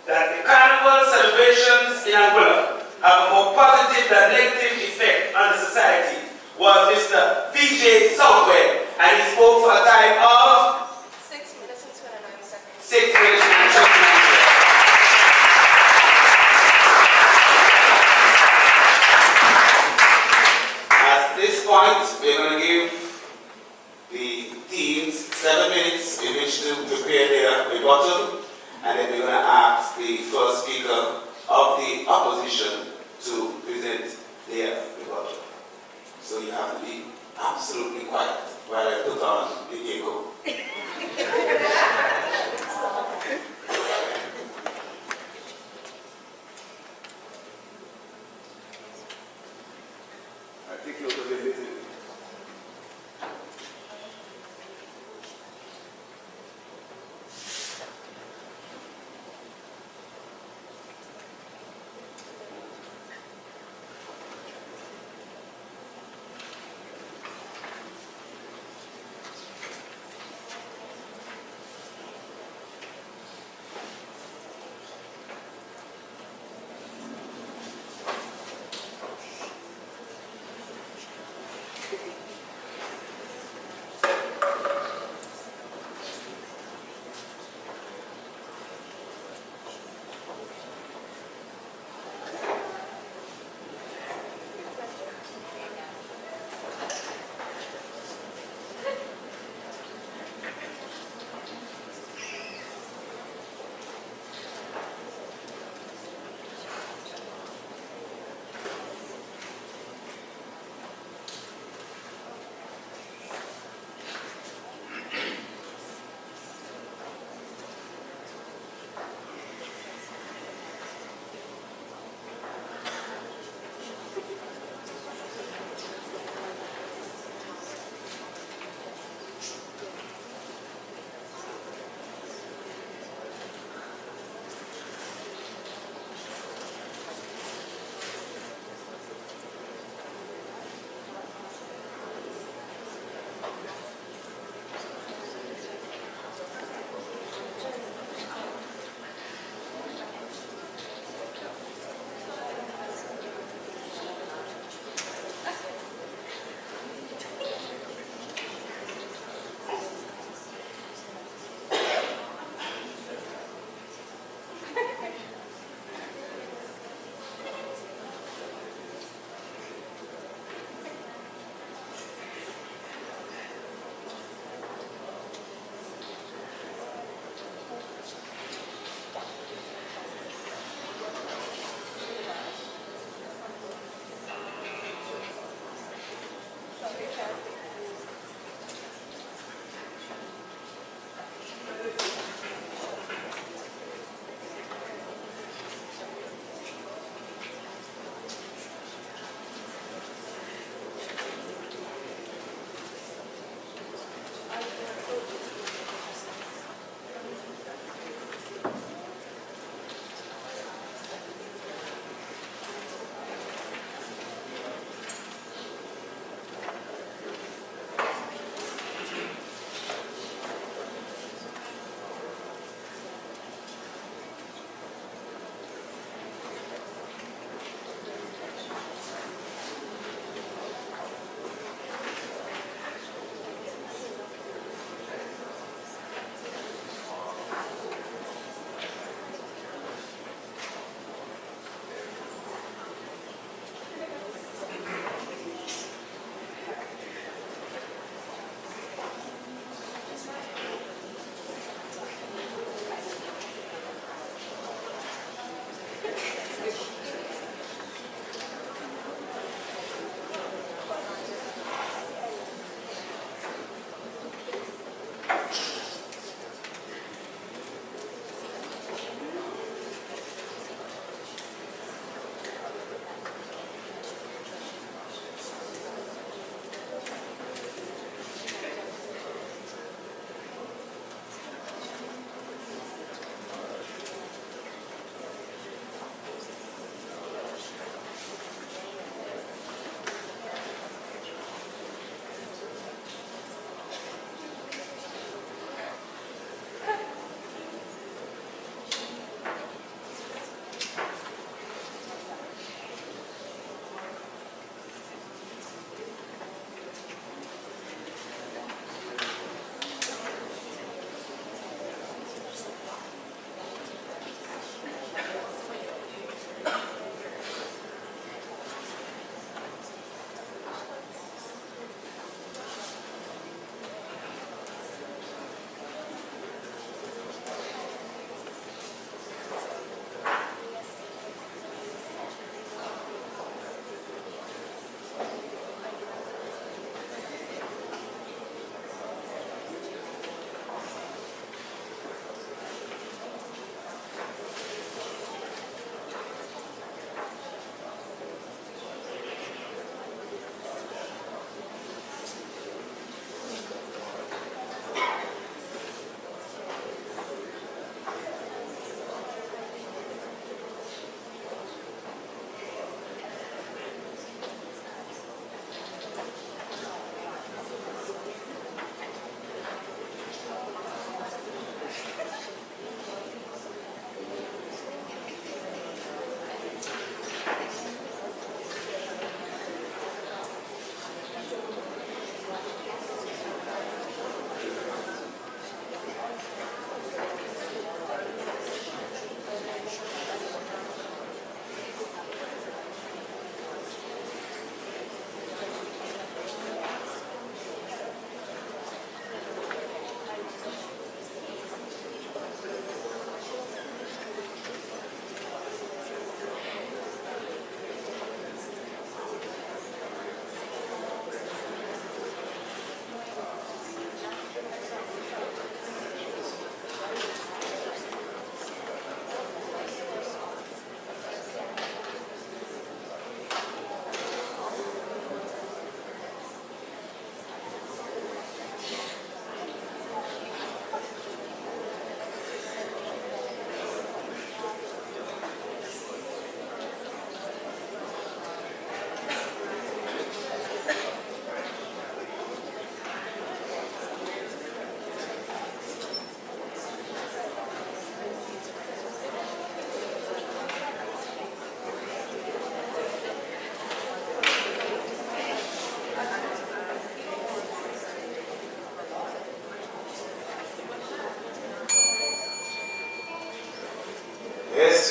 that the Carnival celebrations in Angola have a more positive than negative effect on the society was Mr. VJ Southwell, and he spoke for a time of 6 minutes and 29 seconds. 6 minutes and 29 seconds. At this point, we're going to give the teams 7 minutes in which to prepare their rebuttal, and then we're going to ask the first speaker of the opposition to present their rebuttal. So you have to be absolutely quiet while I put on the echo. I think you'll be listening.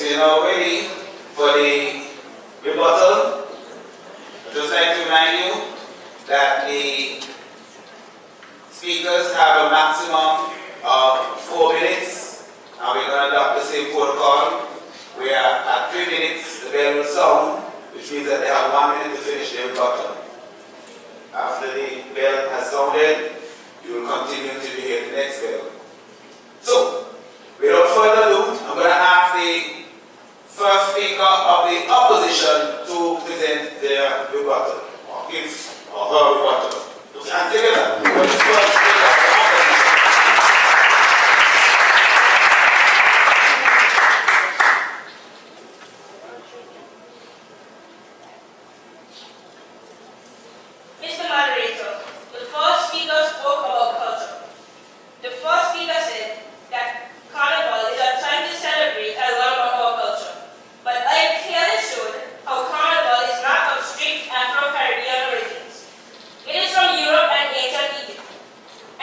you're now ready for the rebuttal, I'd just like to remind you that the speakers have a maximum of 4 minutes, and we're going to adopt the same protocol, where at 3 minutes the bell will sound, which means that they have 1 minute to finish their rebuttal. After the bell has sounded, you will continue to hear the next bell. So, without further ado, I'm going to ask the first speaker of the opposition to present their rebuttal, or his or her rebuttal. And together, for the first speaker of the opposition. Mr. Moderator, the first speaker spoke about culture. The first speaker said that Carnival is a time to celebrate and learn about our culture. But I clearly showed how Carnival is not of strict Afro-Caribbean origins. It is from Europe and ancient Egypt.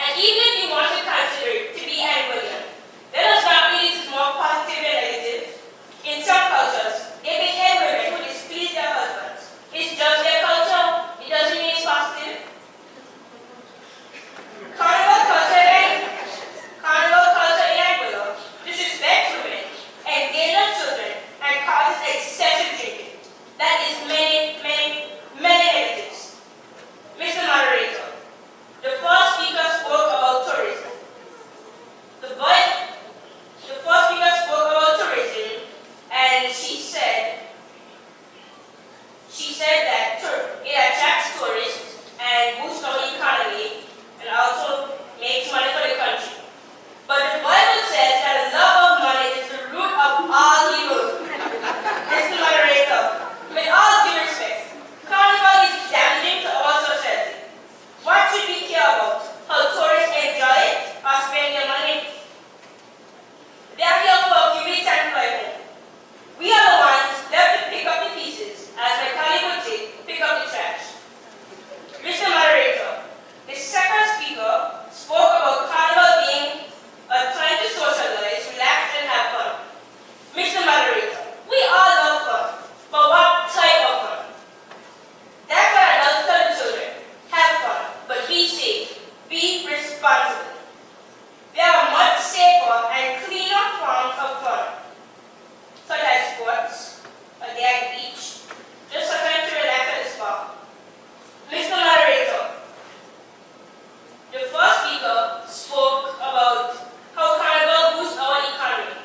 And even if you want to consider it to be Angolian, let us not read it as more positive and negative. In some cultures, they behave women who displease their husbands. It's just their culture. It doesn't mean it's positive. Carnival culture in Angola disrespects women, endangers children, and causes excessive drinking. That is many, many, many negatives. Mr. Moderator, the first speaker spoke about tourism. The first speaker spoke about tourism, and she said that it attracts tourists and boosts our economy and also makes money for the country. But the Bible says that the love of money is the root of all evil. Mr. Moderator, with all due respect, Carnival is damaging to our society. What should we care about? How tourists enjoy it or spend their money? They are here for a few weeks and fly home. We are the ones left to pick up the pieces, as my colleague would say, pick up the trash. Mr. Moderator, the second speaker spoke about Carnival being a time to socialize, relax, and have fun. Mr. Moderator, we all love fun, but what type of fun? That's what adults tell the children. Have fun, but be safe. Be responsible. There are much safer and cleaner forms of fun, such as sports, a day at the beach, just a time to relax at the spa. Mr. Moderator, the first speaker spoke about how Carnival boosts our economy.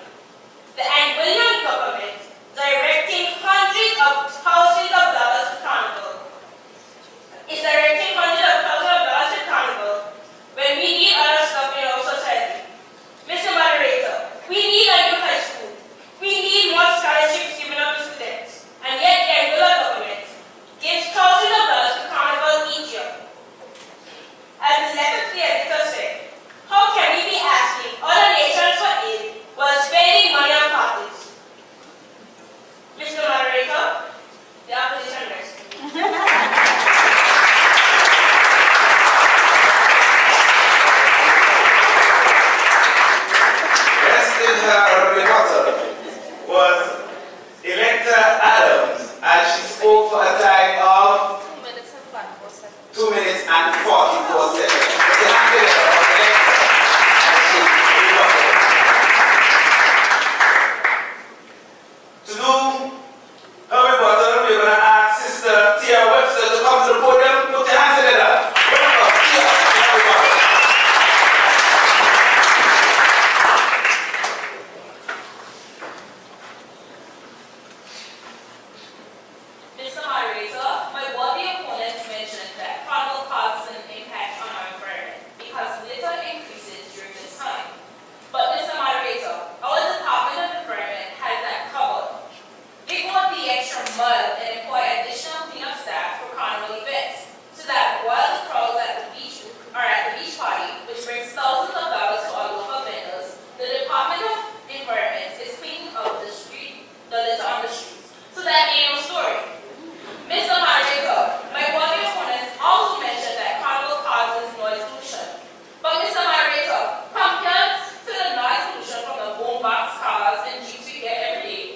The Angolian government directing hundreds of thousands of dollars to Carnival is directing hundreds of thousands of dollars to Carnival when we need other stuff in our society. Mr. Moderator, we need a new high school. We need more scholarships given out to students. And yet the Angola government gives thousands of dollars to Carnival each year. As the letter to the editor said, how can we be asking other nations for aid while spending money on parties? Mr. Moderator, the opposition rests. Resting her rebuttal was Electa Adams, as she spoke for a time of 2 minutes and 44 seconds. 2 minutes and 44 seconds. The hand Electa as she rebutted. To do her rebuttal, we're going to ask Sister Tia Webster to come to the podium. Put your hands together. Welcome, Tia, to her rebuttal. Mr. Moderator, my worthy opponents mentioned that Carnival causes an impact on our environment because litter increases during this time. But Mr. Moderator, our Department of Environment has that covered. They go the extra mile and employ additional cleanup staff for Carnival events, so that while the crowds at the beach are at the beach party, which brings thousands of dollars to our local vendors, the Department of Environment is cleaning up the litter on the streets. So that ain't no story. Mr. Moderator, my worthy opponents also mentioned that Carnival causes noise pollution. But Mr. Moderator, compared to the noise pollution from the boombox cars and jeeps we get every day,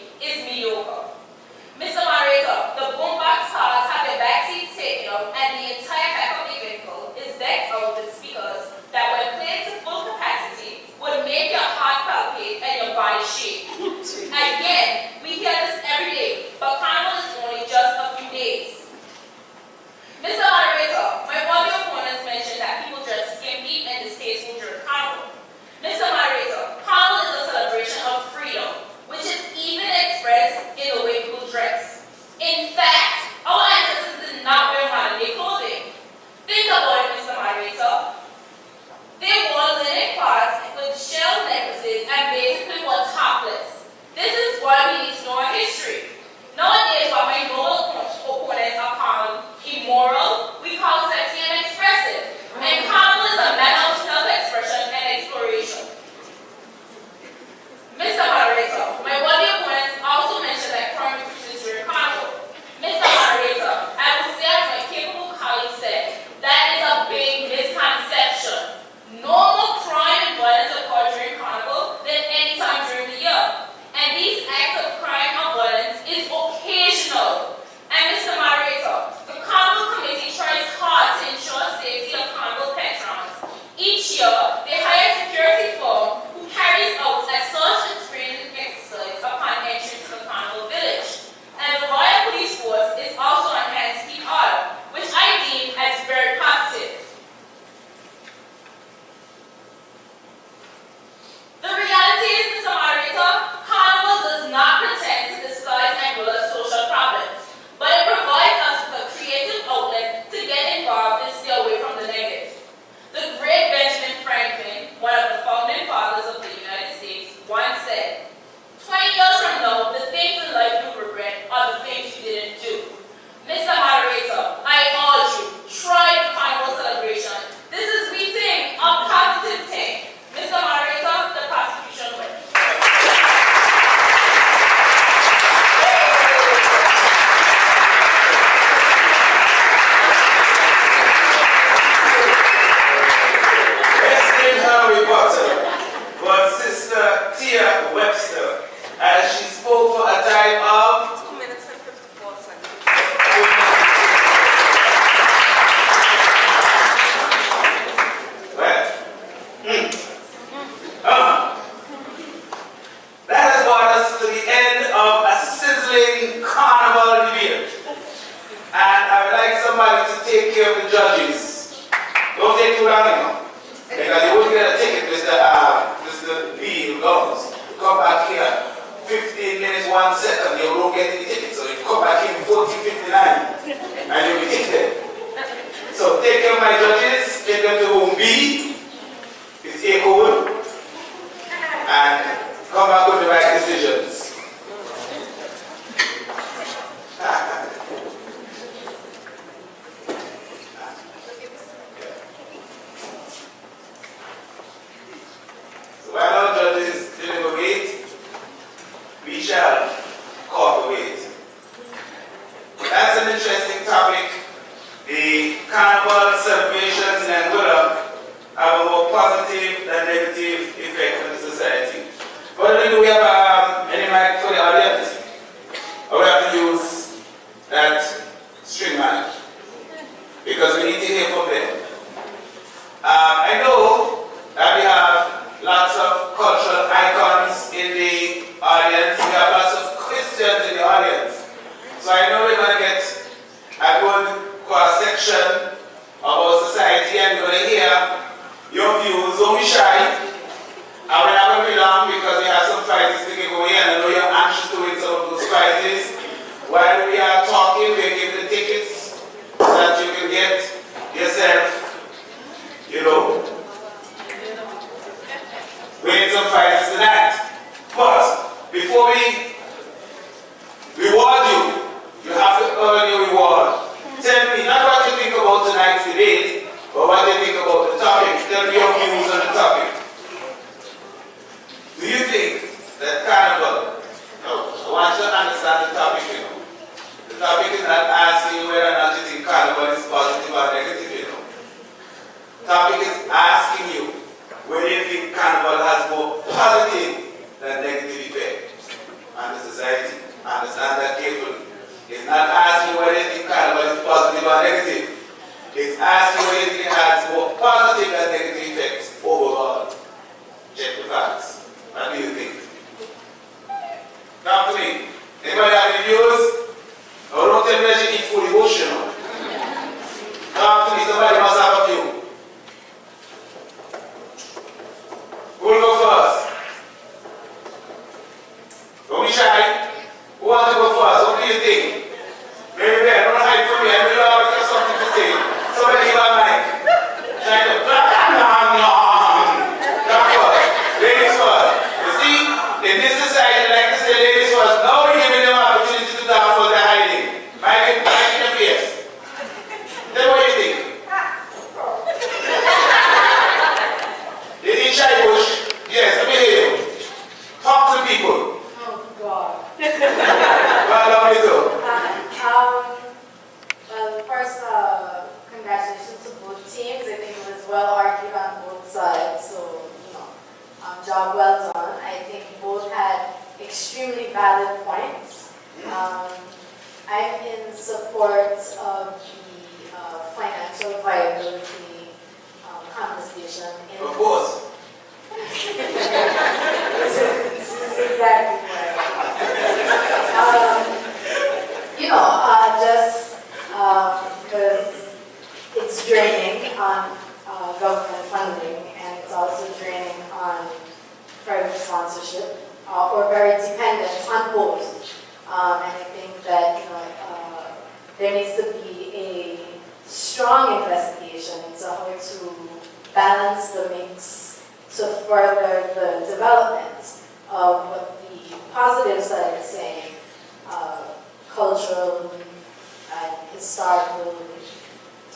14:59, and you'll be ticketed. So take care of my judges, take them to room B, it's A code, and come back with the right decisions. So while our judges deliberate, we shall cooperate. That's an interesting topic. The carnival celebrations in Angola have a more positive than negative effect on the society. But do we have any mic for the audience? Or we have to use that string mic? Because we need to hear from them. I know that we have lots of cultural icons in the audience. We have lots of Christians in the audience. So I know we're going to get a good cross-section of our society, and we're going to hear your views. Don't be shy. And we're not going to be long because we have some prizes to give away, and I know you're anxious to win some of those prizes. While we are talking, we're giving the tickets so that you can get yourself, winning some prizes tonight. But before we reward you, you have to earn your reward. Tell me not what you think about tonight's debate, but what you think about the topic. Tell me your views on the topic. Do you think that carnival, I want you to understand the topic, The topic is not asking whether or not you think carnival is positive or negative, The topic is asking you whether you think carnival has more positive than negative effects on the society. Understand that carefully. It's not asking whether you think carnival is positive or negative. It's asking whether you think it has more positive than negative effects overall. Check the facts. What do you think? Come to me. Anybody have any views? Or don't tell me that you eat food emotional. Come to me. Somebody must have a view. Who will go first? Don't be shy. Who wants to go first? What do you think? Very bad. Don't hide from me. I know you always have something to say. Somebody give a mic. Shine up. Come first. Ladies first. You see, in this society, like to say ladies first. Now we're giving them an opportunity to talk for they're hiding. Mic in the face. Tell me what you think. Lady Shy Bush. Yes, let me hear you. Talk to people. Oh, God. Well, love you too. Well, first, congratulations to both teams. I think it was well argued on both sides, so, job well done. I think both had extremely valid points. I'm in support of the financial viability conversation. Of course. This is exactly right. Just because it's draining on government funding, and it's also draining on private sponsorship, or very dependent on both. And I think that there needs to be a strong investigation into how to balance the mix to further the development of what the positive side is saying, cultural and historical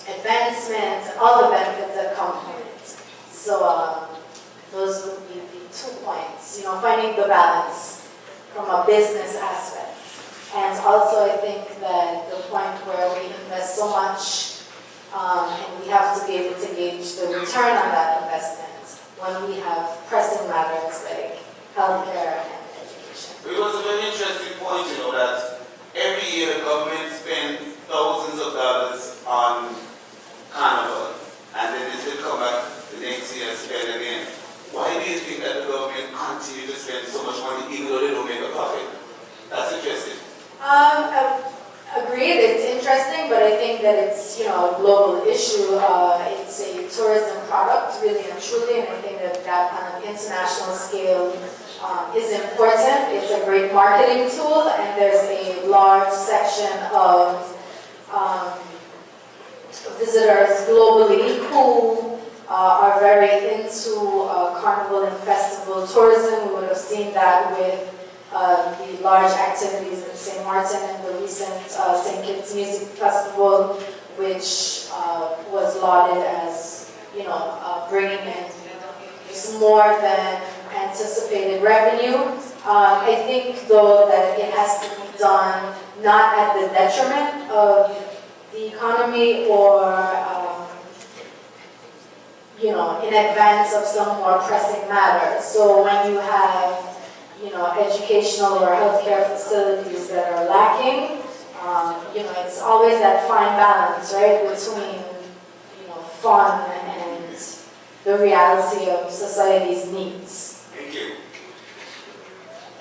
advancement, and all the benefits that come from it. So those would be the 2 points, finding the balance from a business aspect. And also I think that the point where we invest so much and we have to be able to gauge the return on that investment when we have pressing matters like healthcare and education. It was a very interesting point, that every year the government spends thousands of dollars on carnival, and then they still come back the next year and spend again. Why do you think that the government continue to spend so much money even though they don't make a profit? That's interesting. Agreed, it's interesting, but I think that it's a global issue. It's a tourism product, really and truly, and I think that on an international scale, is important. It's a great marketing tool, and there's a large section of visitors globally who are very into carnival and festival tourism. We would have seen that with the large activities in St. Martin and the recent St. Kitts Music Festival, which was lauded as, bringing in just more than anticipated revenue. I think, though, that it has to be done not at the detriment of the economy or, in advance of some more pressing matters. So when you have, educational or healthcare facilities that are lacking, it's always that fine balance, right, between, fun and the reality of society's needs. Thank you.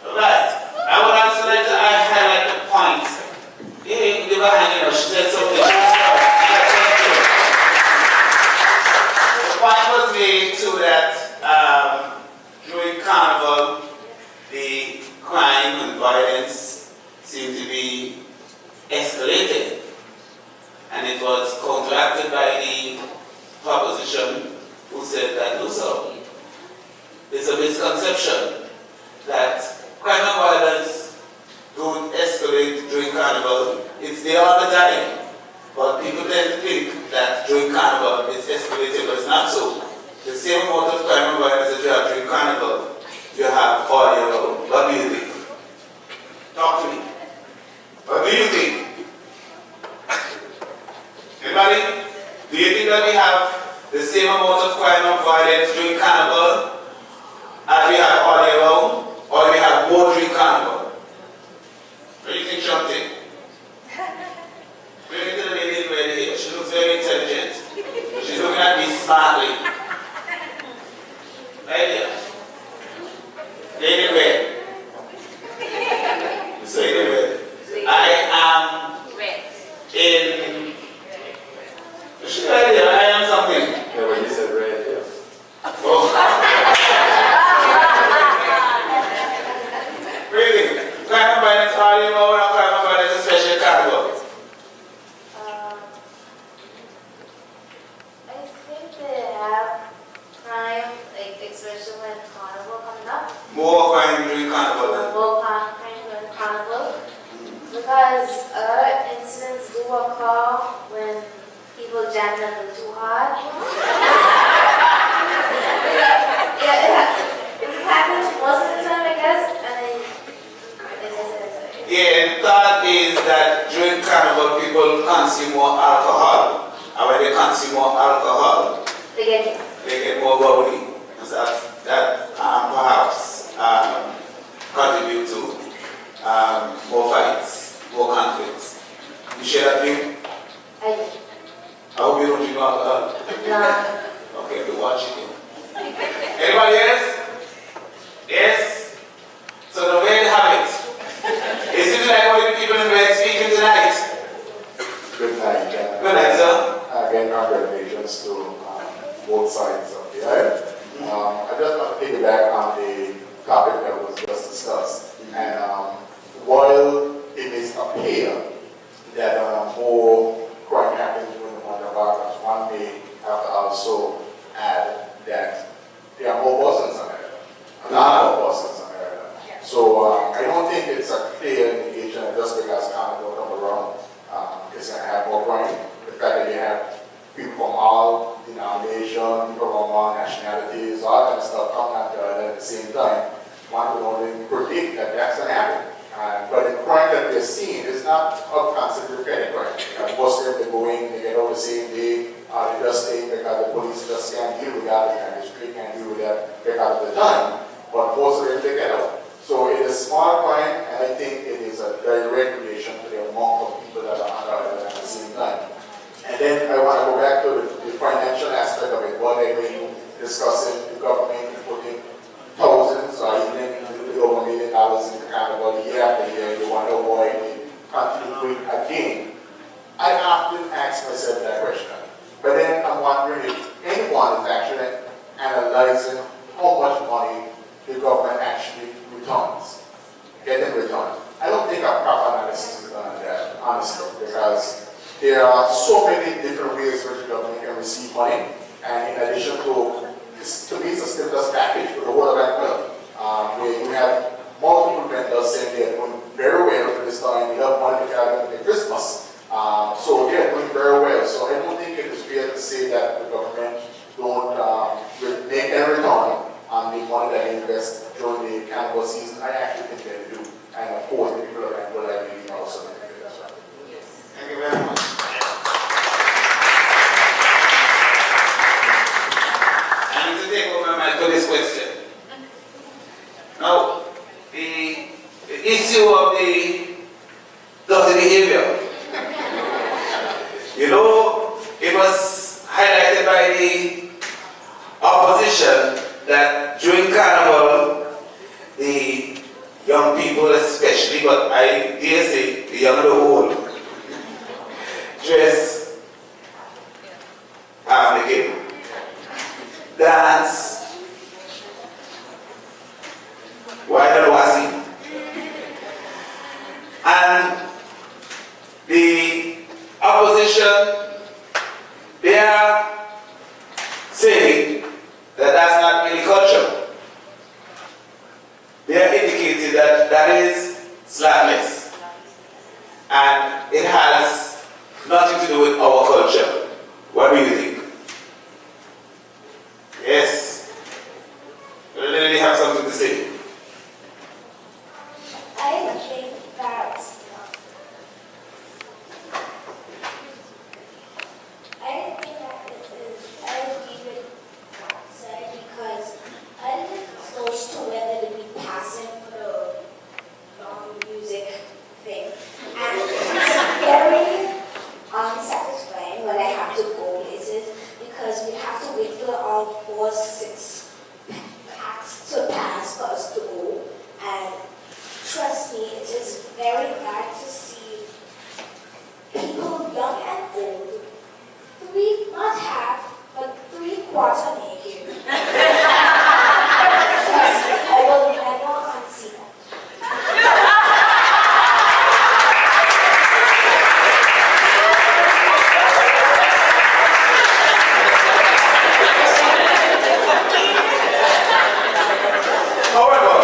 All right. I would also like to highlight the point. She said something. The point was made too that during Carnival, the crime and violence seemed to be escalated, and it was counteracted by the proposition who said that no, sir. It's a misconception that crime and violence don't escalate during Carnival. It's there all the time, but people tend to think that during Carnival it's escalated, but it's not so. The same amount of crime and violence that you have during Carnival, you have all year round. What do you think? Talk to me. What do you think? Anybody? Do you think that we have the same amount of crime and violence during Carnival as we have all year round, or we have more during Carnival? What do you think, Shanti? Bring it to the lady right here. She looks very intelligent. She's looking at me smartly. Right here. Lady red. So lady red. I am red. In. She's right here. I am something. Yeah, when you said red, yeah. Oh. Really? Crime and violence all year round, or crime and violence especially Carnival? I think they have crime, especially when Carnival coming up. More crime during Carnival then? More crime during Carnival. Because a lot of incidents do occur when people jam them too hard. It happens most of the time, I guess, and then Yeah, the thought is that during Carnival people consume more alcohol. And when they consume more alcohol, they get more rowdy. And that perhaps contribute to more fights, more conflicts. You share that view? I do. I hope you don't drink alcohol. No. Okay, we're watching you. Anybody else? Yes? So the way you have it. It seems like only the people in red speaking tonight. Good night. Good night, sir. Again, congratulations to both sides of the aisle. I just want to piggyback on the topic that was just discussed. And while it may appear that more crime happens during the month of August, one may have to also add that there are more Bostons in America. A lot more Bostons in America. So I don't think it's a clear indication that just because Canada come around, it's going to have more crime. The fact that you have people from all denominations, people from all nationalities, all that stuff coming at the same time, one would only predict that that's going to happen. But the crime that they're seeing is not considered petty crime. Most of them, they go in, they get out the same day, they just stay because the police just can't deal with that, and the street can't deal with that because of the time. But most of them, they get out. So it is small crime, and I think it is a direct relation to the amount of people that are under it at the same time. And then I want to go back to the financial aspect of it. What they've been discussing, the government putting thousands or even over $1 million into Carnival year after year. You want to avoid the continue again. I often ask myself that question. But then I'm wondering if anyone is actually analyzing how much money the government actually returns. Getting returns. I don't think a proper analysis is done on that, honestly, because there are so many different ways which the government can receive money, and in addition to me, it's a stimulus package for the whole of Vancouver, where you have multiple vendors saying they're doing very well for this time. We have money to carry into Christmas, so they're doing very well. So I don't think it is fair to say that the government don't make any return on the money that they invest during the carnival season. I actually think they do, and of course, the people of Vancouver like me also benefit as well. Thank you very much. I need to take over my mind for this question. Now, the issue of the dirty behavior. You know, it was highlighted by the opposition that during Carnival, the young people especially, but I dare say the young and the old, dress half naked, dance, wide and wassy, and the opposition, they are saying that that's not really culture. They are indicating that that is slackness, and it has nothing to do with our culture. What do you think? Yes? You really have something to say? I think that I agree with Sarah because I live close to where they be passing for the music thing, and it's very unsatisfying when I have to go places because we have to wait for all 4, 6 packs to pass for us to go, and trust me, it is very bad to see people young and old, not half, but 3/4 naked. Trust me, I will never unsee that. However,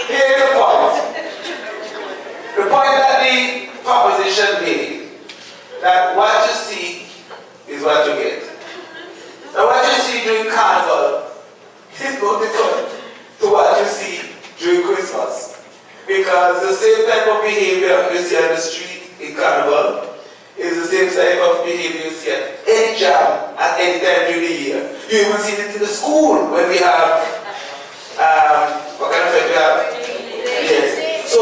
here is the point. The point that the proposition made, that what you see is what you get. Now what you see during Carnival is no different to what you see during Christmas. Because the same type of behavior you see on the street in Carnival is the same type of behavior you see at any jam at any time during the year. You even see it in the school when we have, what kind of fete we have? Yes. So,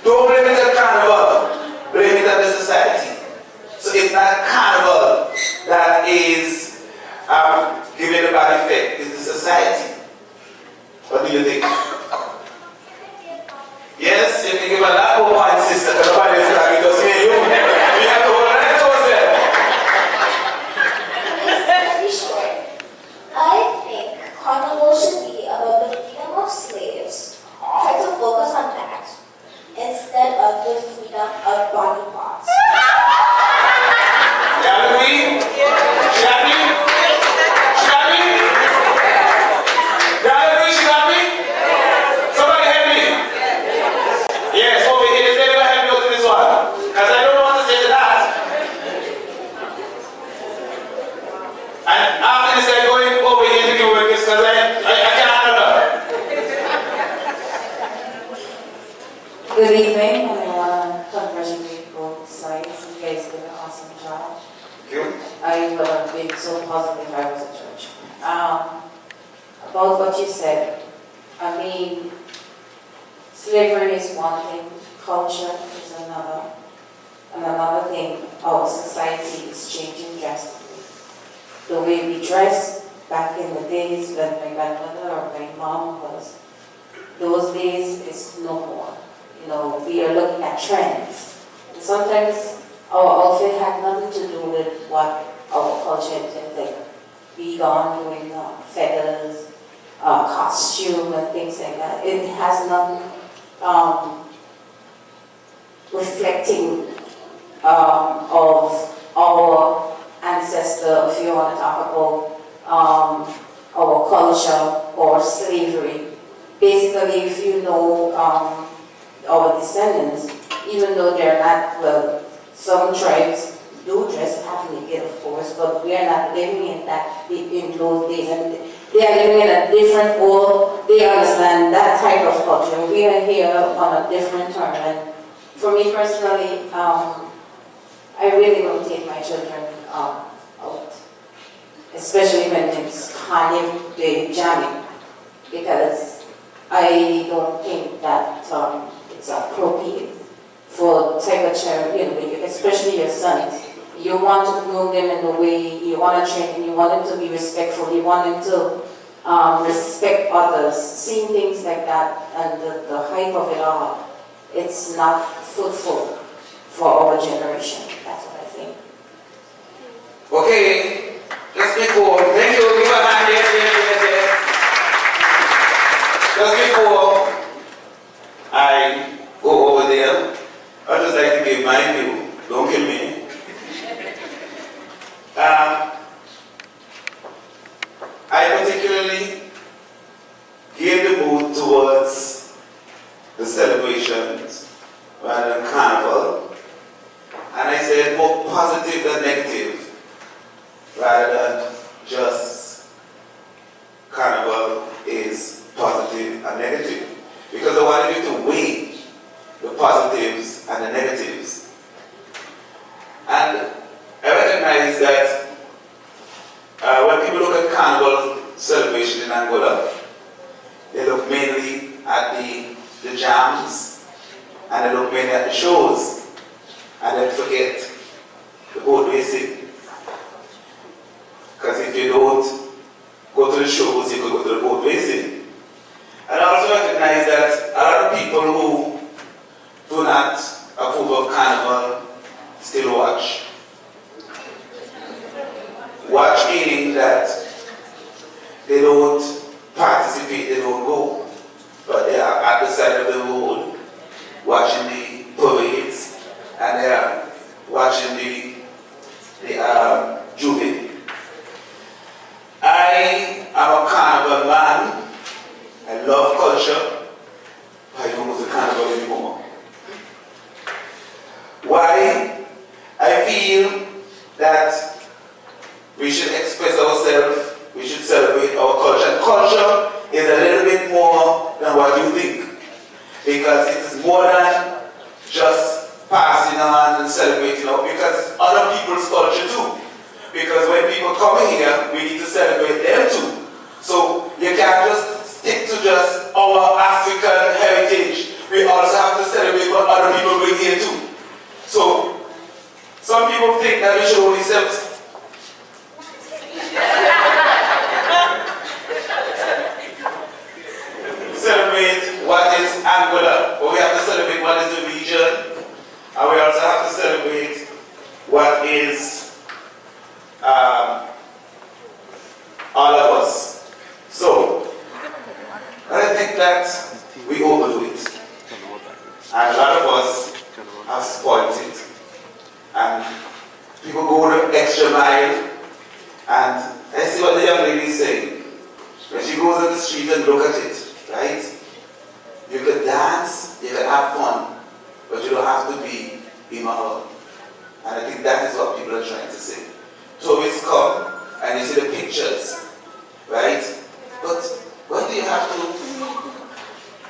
don't blame it on Carnival, blame it on the society. So it's not Carnival that is giving a bad effect, it's the society. What do you think? Yes, you can give a lot more points, sister, because nobody else can just hear you. We have to hold on to ourselves. It's very short. I think Carnival should be about the freedom of slaves. Try to focus on that instead of the freedom of body parts. Gary? Gary? Gary? Gary, Gary? Somebody help me. Yes, over here. Is anyone help me out to this one? Because I don't know what to say to that. And after this, I'm going over here to the workers because I can't handle her. Good evening, and I want to congratulate both sides. You guys did an awesome job. Thank you. I would have been so positive if I was a judge. About what you said, I mean, slavery is one thing, culture is another. And another thing, our society is changing drastically. The way we dress back in the days when my grandmother or my mom was, those days is no more. You know, we are looking at trends. And sometimes our outfit had nothing to do with what our culture intends, like be gone doing feathers, costume and things like that. It has nothing reflecting of our ancestor, if you want to talk about our culture or slavery. Basically, if you know our descendants, even though they're not, well, some tribes do dress half naked, of course, but we are not living in that in those days, and they are living in a different world. They understand that type of culture. We are here on a different term, and for me personally, I really don't take my children out, especially when it's carnival day jamming, because I don't think that it's appropriate for the type of child, especially your sons. You want to groom them in the way, you want to train them, you want them to be respectful, you want them to respect others. Seeing things like that and the hype of it all, it's not fruitful for our generation. That's what I think. Okay, just before, thank you, give a hand, yes. Just before I go over there, I'd just like to give my view. Don't kill me. I particularly gave the mood towards the celebrations rather than carnival, and I said more positive than negative rather than just carnival is positive and negative, because I wanted you to weigh the positives and the negatives. And I recognize that when people look at carnival celebration in Angola, they look mainly at the jams, and they look mainly at the shows, and they forget the boat racing. Because if you don't go to the shows, you could go to the boat racing. And I also recognize that a lot of people who do not approve of carnival still watch. Watch meaning that they don't participate, they don't go, but they are at the side of the road watching the parades, and they are watching the juve. I am a carnival man. I love culture, but I don't go to carnival anymore. Why? I feel that we should express ourselves, we should celebrate our culture. Culture is a little bit more than what you think, because it is more than just passing on and celebrating out, because it's other people's culture too. Because when people come here, we need to celebrate them too. So you can't just stick to just our African heritage. We also have to celebrate what other people bring here too. So some people think that we should only celebrate what is Angola, but we have to celebrate what is the region, and we also have to celebrate what is all of us. So, I think that we overdo it, and a lot of us have spoiled it, and people go the extra mile, and I see what the young lady is saying. When she goes on the street and look at it, right? You can dance, you can have fun, but you don't have to be immoral. And I think that is what people are trying to say. Tourists come and you see the pictures, right? But why do you have to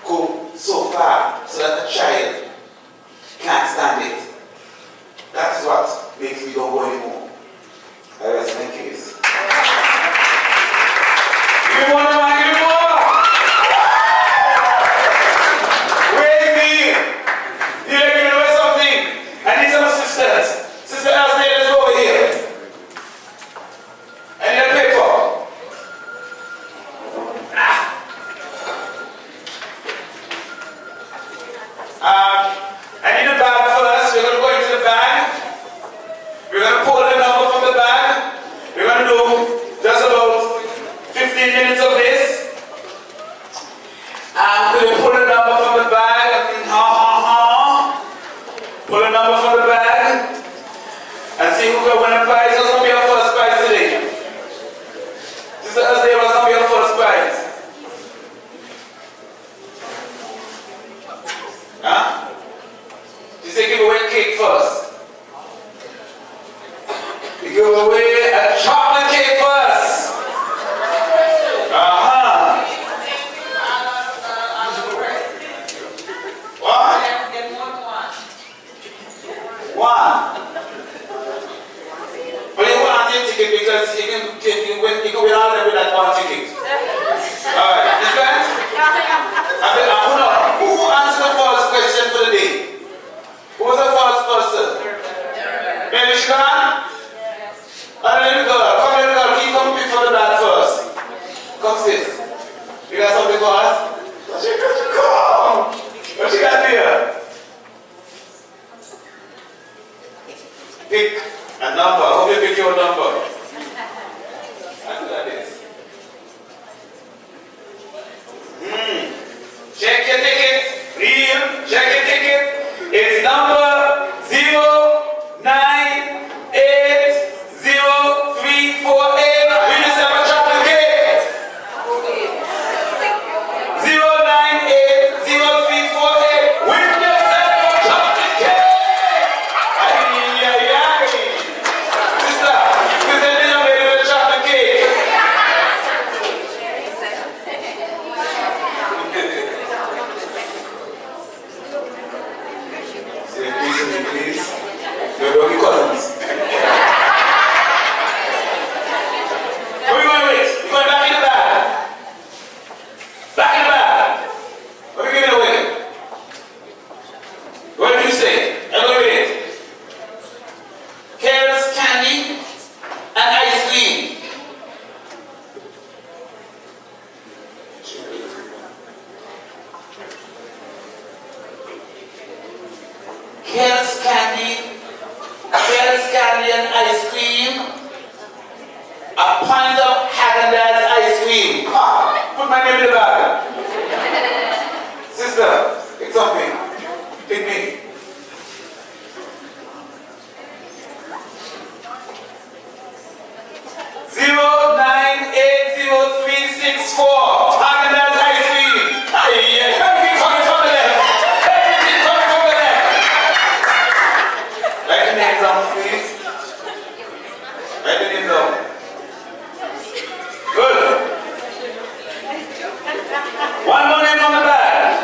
go so far so that a child can't stand it? That's what makes me don't go anymore. I rest my case. Give me one more, give me more! Sister Elsie, let's go over here. And your paper. I need a bag first. We're going to go into the bag. We're going to pull them away a chocolate cake first. One. But you want to ticket because you can win all them with that one ticket. Alright, this guys? Who answered the first question for the day? Who was the first person? Baby Sugar? And little girl, come little girl, keep coming before the dad first. Come sis. You got something for us? Come! What you got here? Pick a number. Hope you pick your number. After this. Check your ticket. Real. Check your ticket. It's number 0980348. We just have a chocolate cake. 0980348. Win yourself a chocolate cake. Sister, present the young lady with a chocolate cake. Say please. Don't be cousins. Where are we going with? We're going back in the bag. Back in the bag. What are we giving away? What did you say? I'm going with it. Carrots, candy, and ice cream. Carrots, candy, and ice cream. A pint of Häagen-Dazs ice cream. Put my name in the bag. Sister, pick something. Pick me. Zero 980-364. Häagen-Dazs ice cream. Everything coming from the left. Everything coming from the left. Write the name down, please. Write the name down. Good. One more name from the back.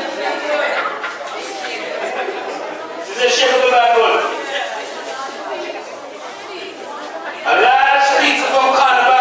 This is the shape of the bag. Good. A large pizza from Canada.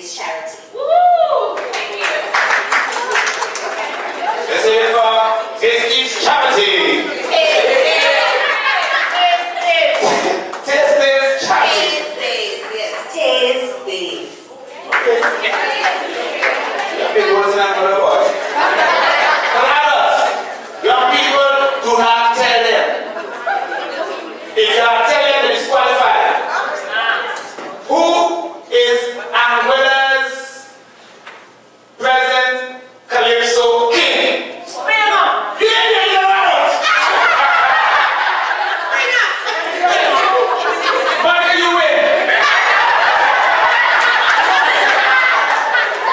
Days charity. Woo! Thank you. Let's say it for This Is Charity. Taste Days Charity. Taste Days, yes. Taste Days. Yeah, big words in that word. Adults, young people, do not tell them. If you are telling them, they disqualify. Who is Anguilla's present Calypso King? Monica, you win.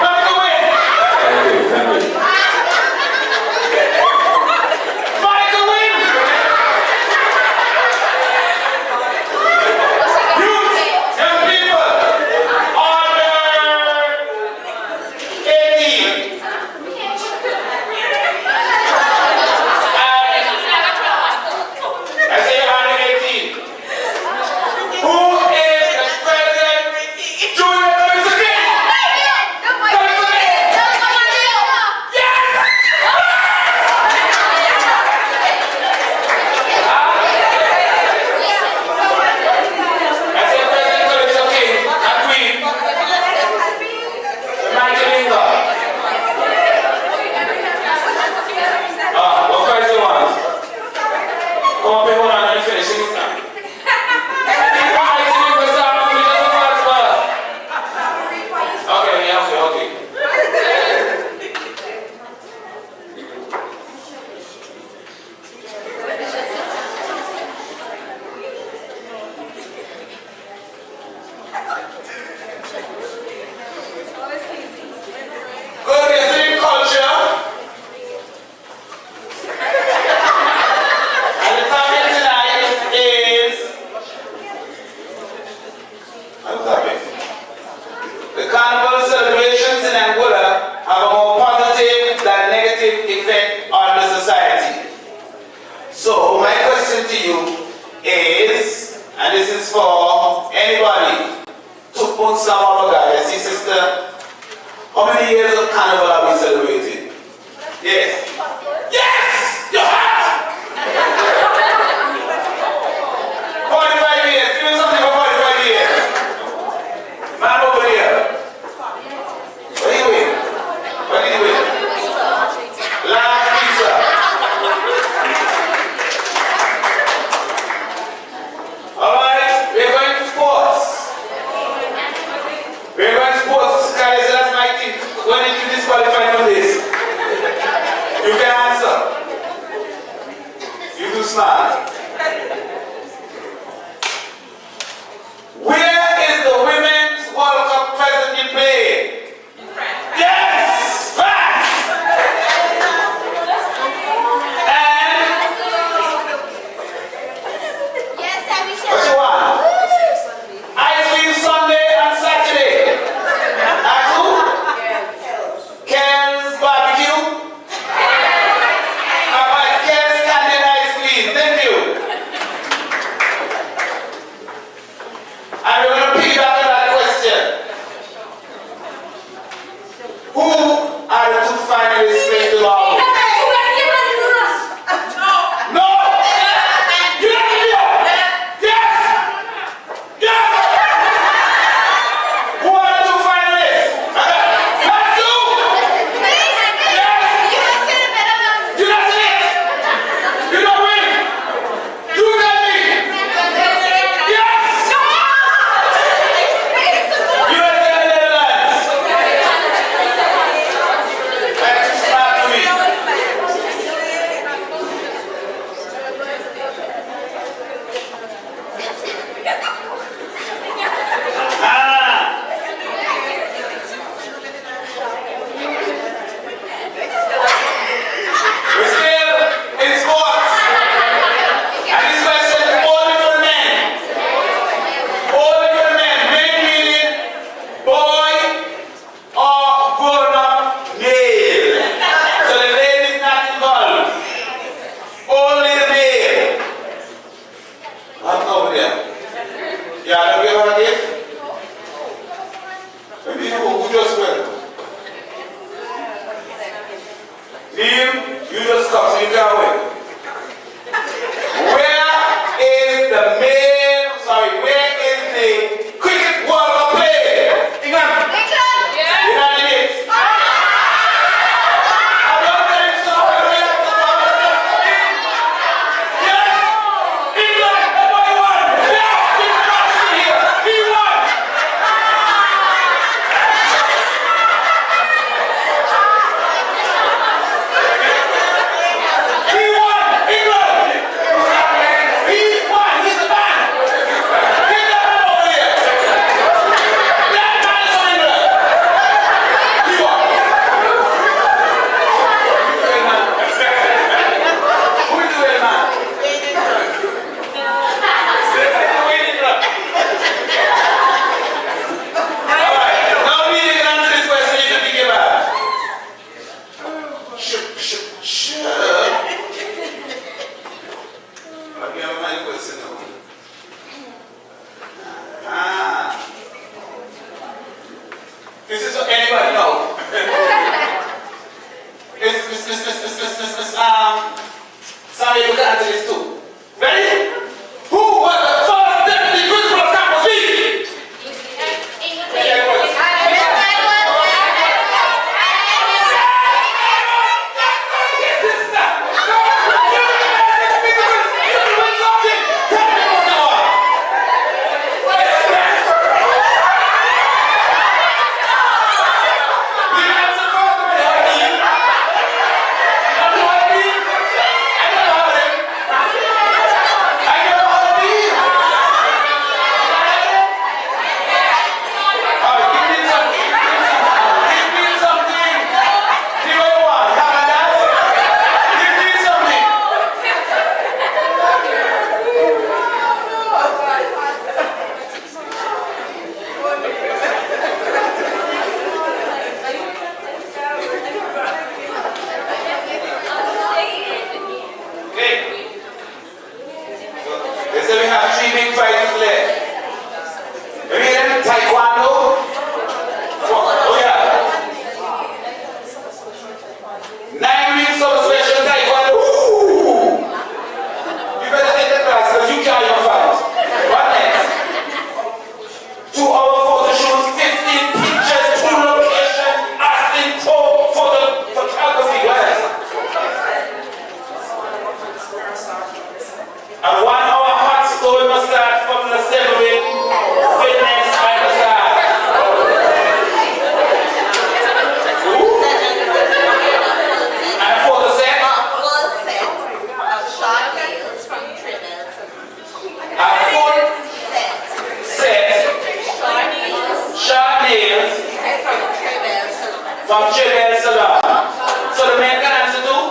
Monica, win. Monica, win. Youth, young people, under 18. I say under 18. Who is the president? Junior Calypso King. Calypso King. Yes! I say President Calypso King and Queen. Michael Linga. What question was? Come up here, hold on, let me finish this now. Okay, yeah, okay. Good listening culture. And the topic tonight is the carnival celebrations in Angola have a more positive than negative effect on the society. So my question to you is, and this is for anybody, Tukpun Slamabaga, see sister, how many years of carnival have we celebrated? Yes. Yes! You're hot! 45 years. Give me something for 45 years. Man over here. What are you doing? What are you doing? Last pizza. Alright, we're going to sports. We're going to sports. Guys, that's my team. When did you disqualify from this? You From Children's Salon. So the men can answer too?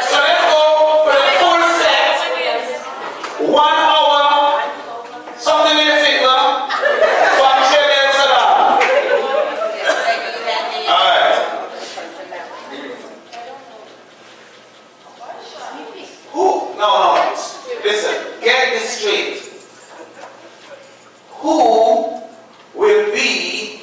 So let's go for the full set. 1 hour, something in the finger, from Children's Salon. Alright. Who? No. Listen, get this straight. Who will be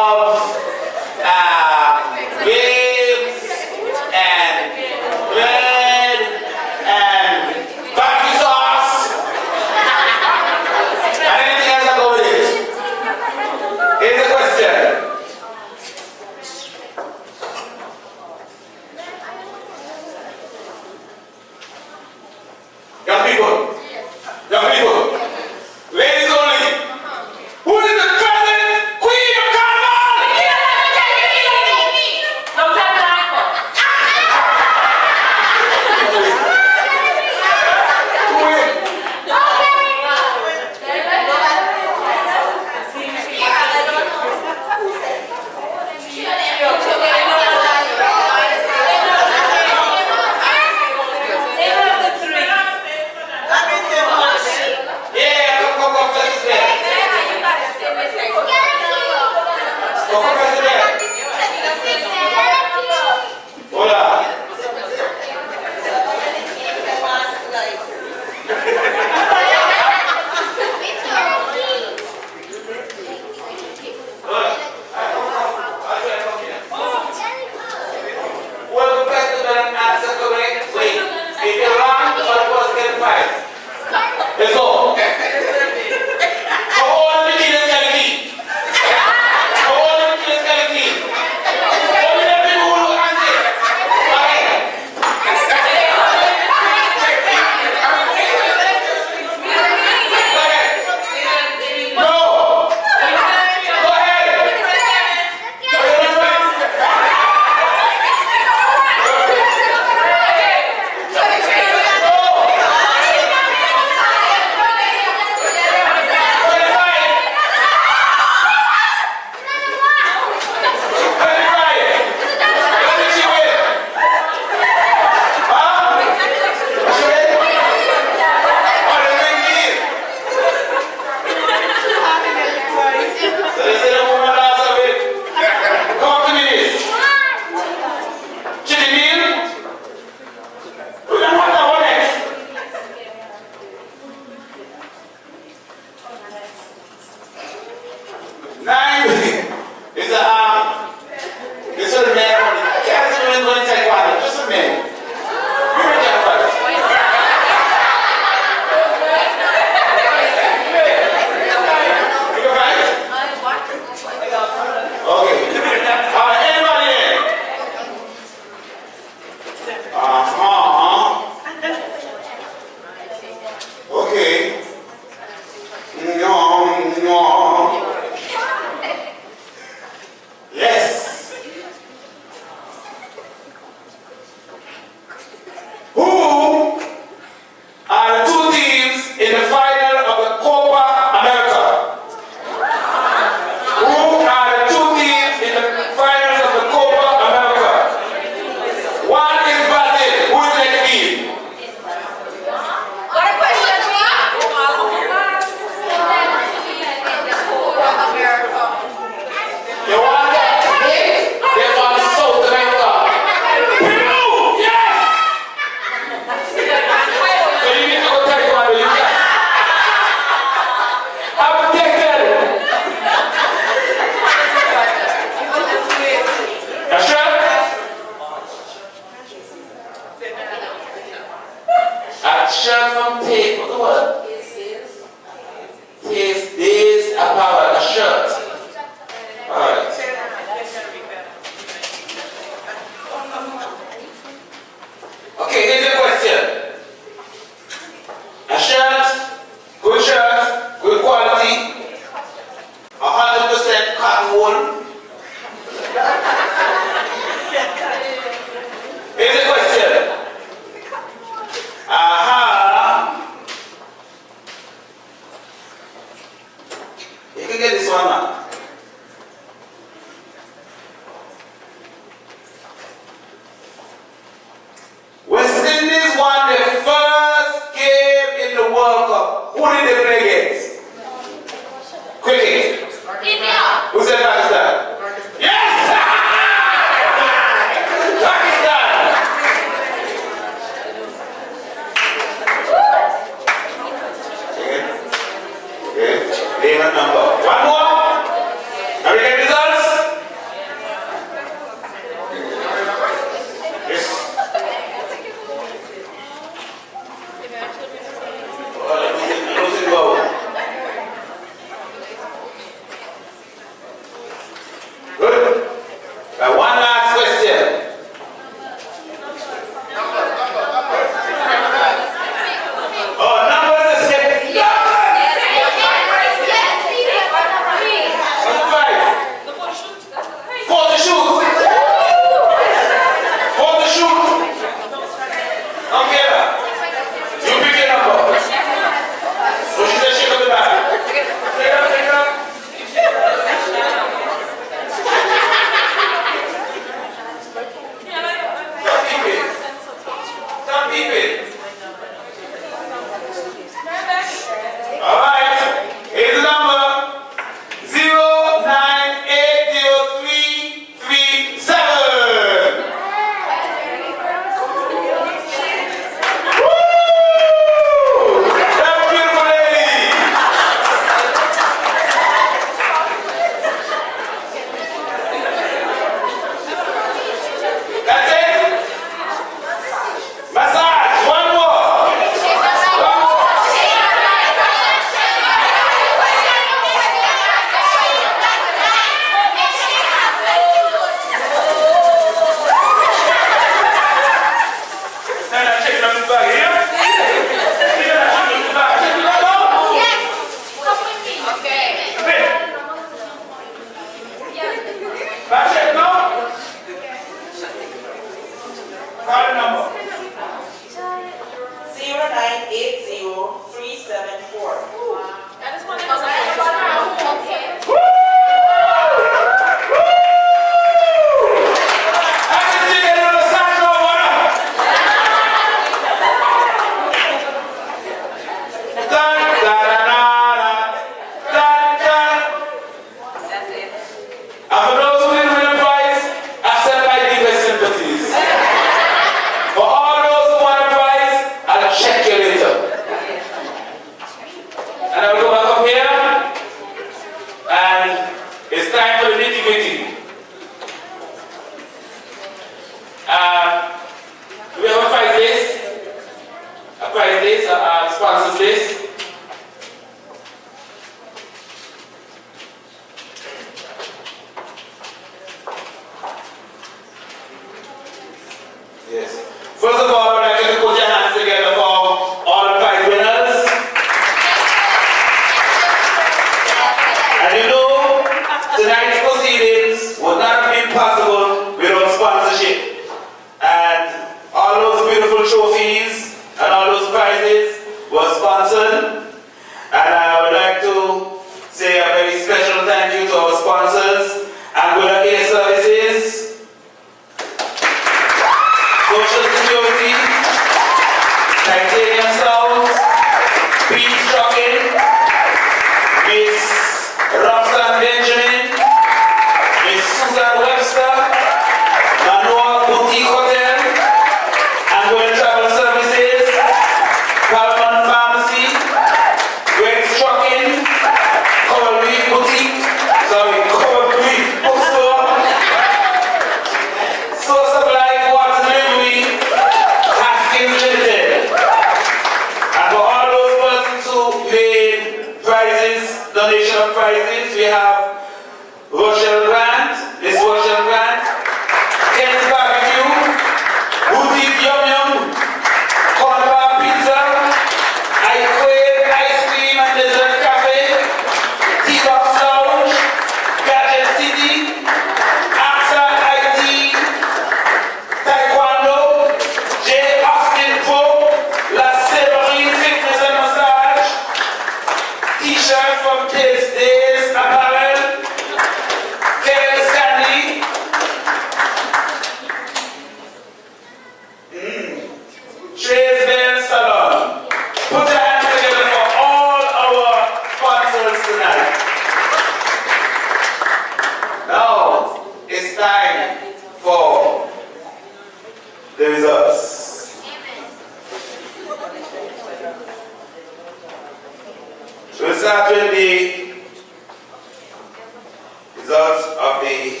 results of the,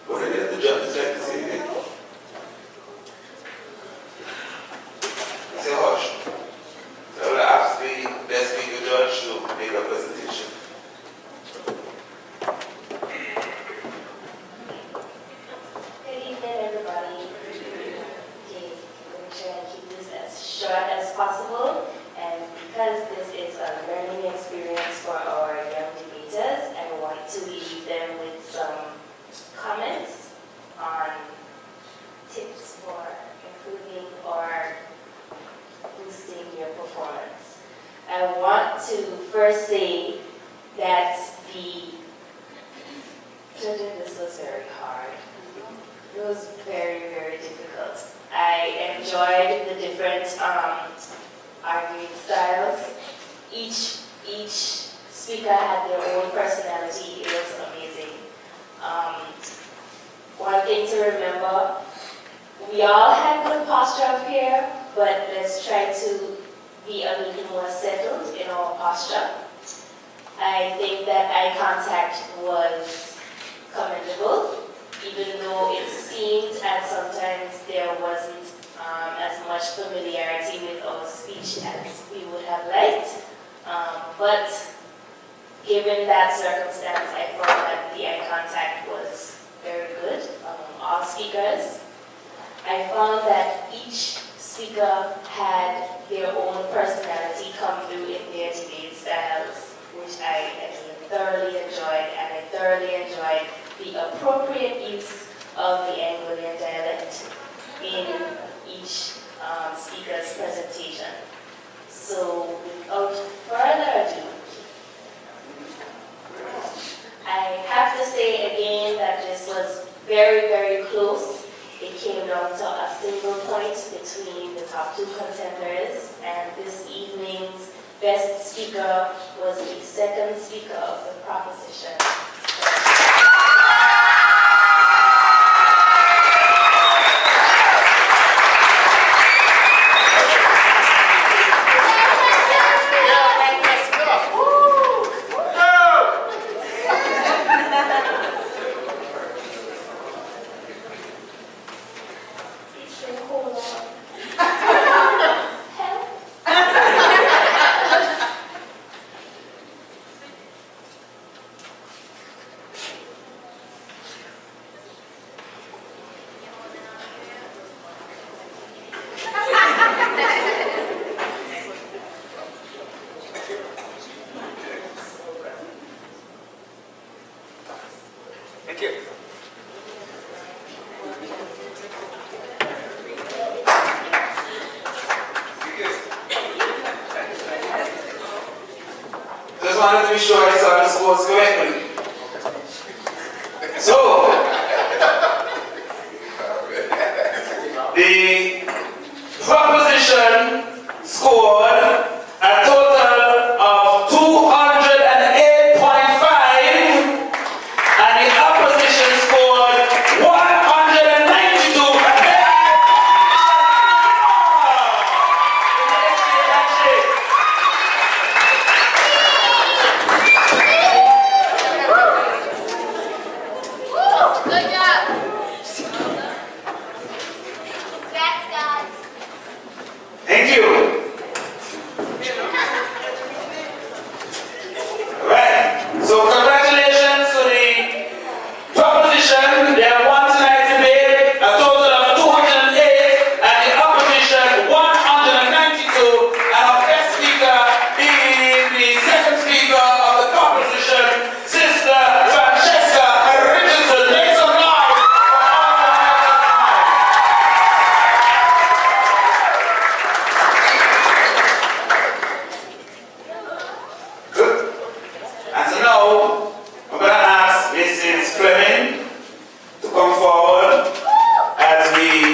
what it is the judges like to say again? Say hush. So I will ask the best speaker judge to make a presentation. Good evening, everybody. Okay, I'm trying to keep this as short as possible, and because this is a learning experience for our young debaters, I want to leave them with some comments on tips for improving or boosting your performance. I want to first say that this was very hard. It was very, very difficult. I enjoyed the different arguing styles. Each speaker had their own personality. It was amazing. One thing to remember, we all had good posture up here, but let's try to be a little more settled in our posture. I think that eye contact was commendable, even though it seemed at sometimes there wasn't as much familiarity with our speech as we would have liked. But given that circumstance, I thought that the eye contact was very good. All speakers. I found that each speaker had their own personality come through in their debate styles, which I thoroughly enjoyed, and I thoroughly enjoyed the appropriate use of the Anglian dialect in each speaker's presentation. So without further ado, I have to say again that this was very, very close. It came down to a single point between the top two contenders, and this evening's best speaker was the second speaker of the proposition. Wanted to be sure I saw the scores correctly. So, the proposition scored a total of 208.5, and the opposition scored 192. Thank you. Right. So congratulations to the proposition. They have won tonight's debate, a total of 208, and the opposition 192. And our best speaker is the second speaker of the proposition, Sister Francesca Richardson. Make some noise. And so now, I'm going to ask Mrs. Fleming to come forward as we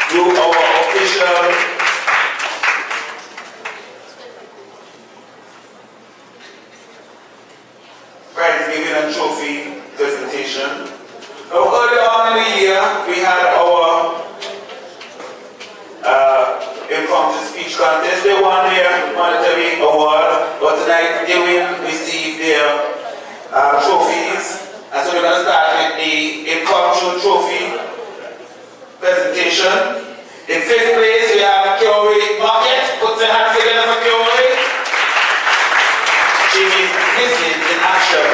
do our official prize giving and trophy presentation. Now, early on in the year, we had our impromptu speech contest. They won their monetary award, but tonight they will receive their competition. In 5th place, we have Kiori Market. Put your hands together for Kiori. She is missing in action.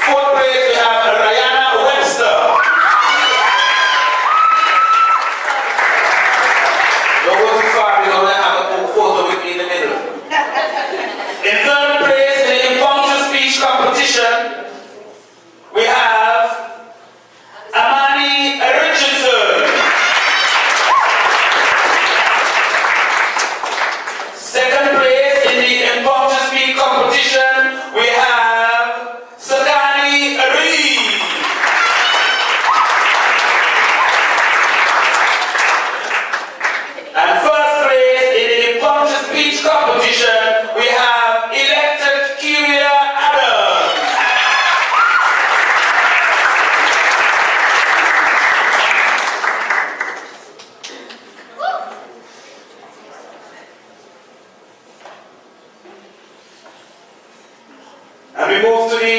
4th place, we have Rihanna Webster. Don't go too far, we're going to have a photo with me in the middle. In 3rd place, in the impromptu speech competition, we have Amani Richardson. 2nd place in the impromptu speech competition, we have Sakani Reed. And 1st place in the impromptu speech competition, we have elected Kyria Adams. And we move to the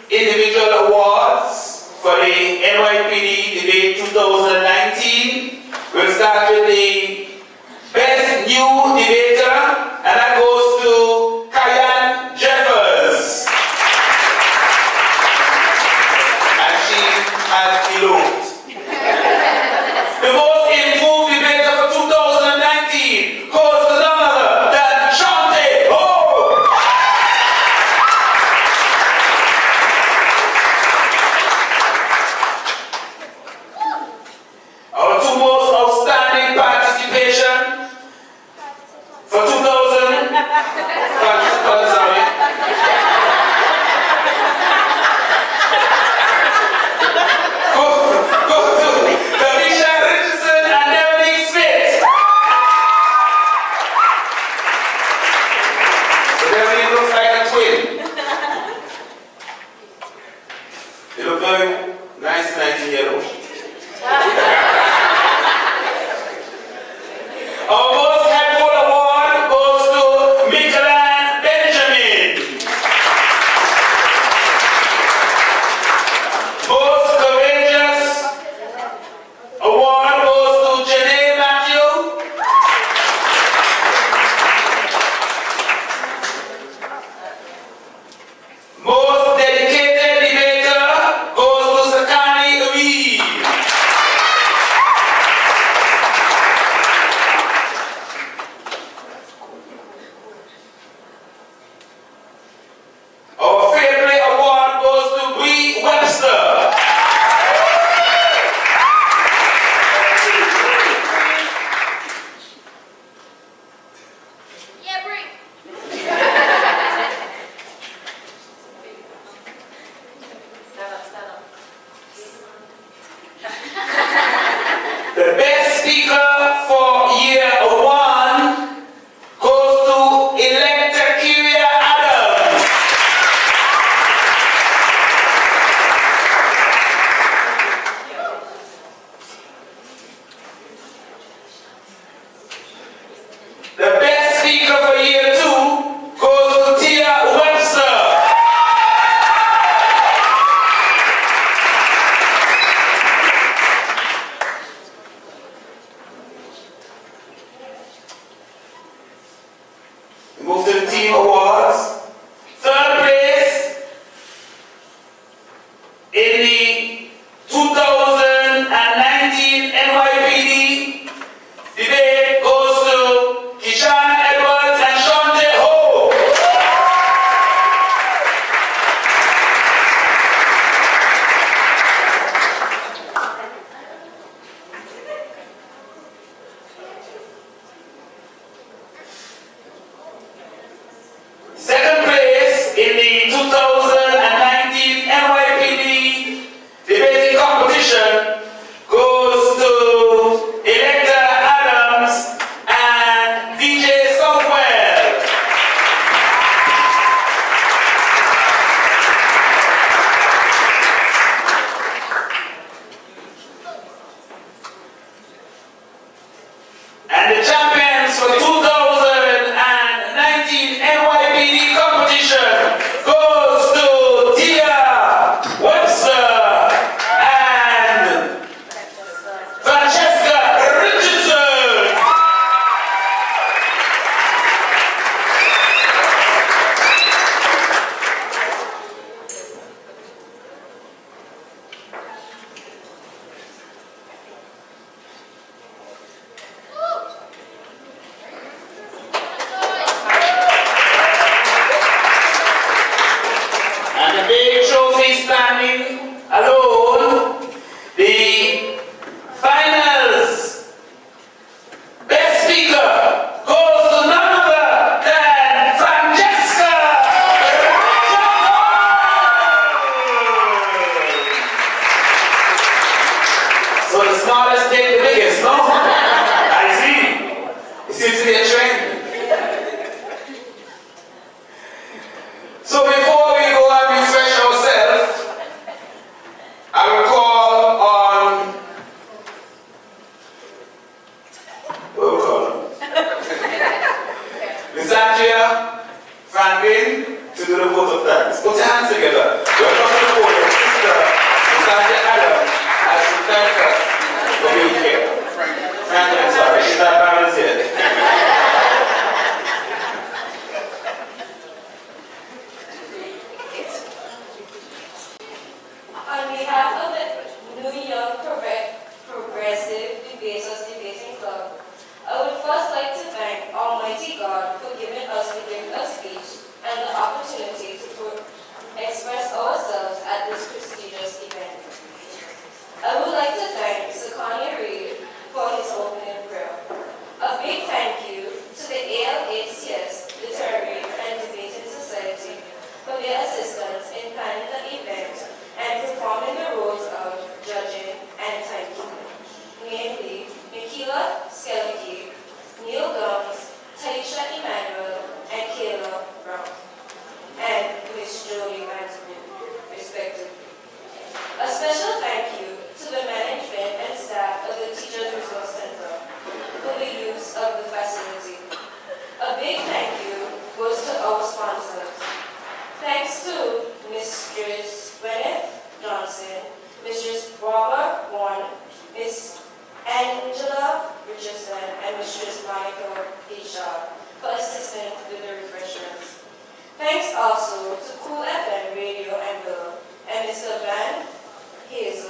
individual awards for the NYPD Debate 2019. We'll start with the Best New Debater, and that goes to Kyan Jeffers. And she has eloped. The Most Improved Debater for 2019 goes to none other than Shante Ho. Our 2 most outstanding participation for 2000 participants, sorry. Go to Kamisha Richardson and Dominique Smith. So Dominique looks like a twin. They look very nice, 19-year-old. Our most helpful award goes to Micheline Benjamin. Most courageous award goes to Janae Matthew. Most dedicated debater goes to Sakani Reed. Our fair play award goes to Bree Webster. Yeah, Brie. The best speaker for year 1 goes to elected Kyria Adams. The best speaker for year 2 goes to Tia Webster. We move to the team awards. 3rd place in the 2019 NYPD debate goes to Kishana Edwards and Shante Ho. Second place in the 2019 NYPD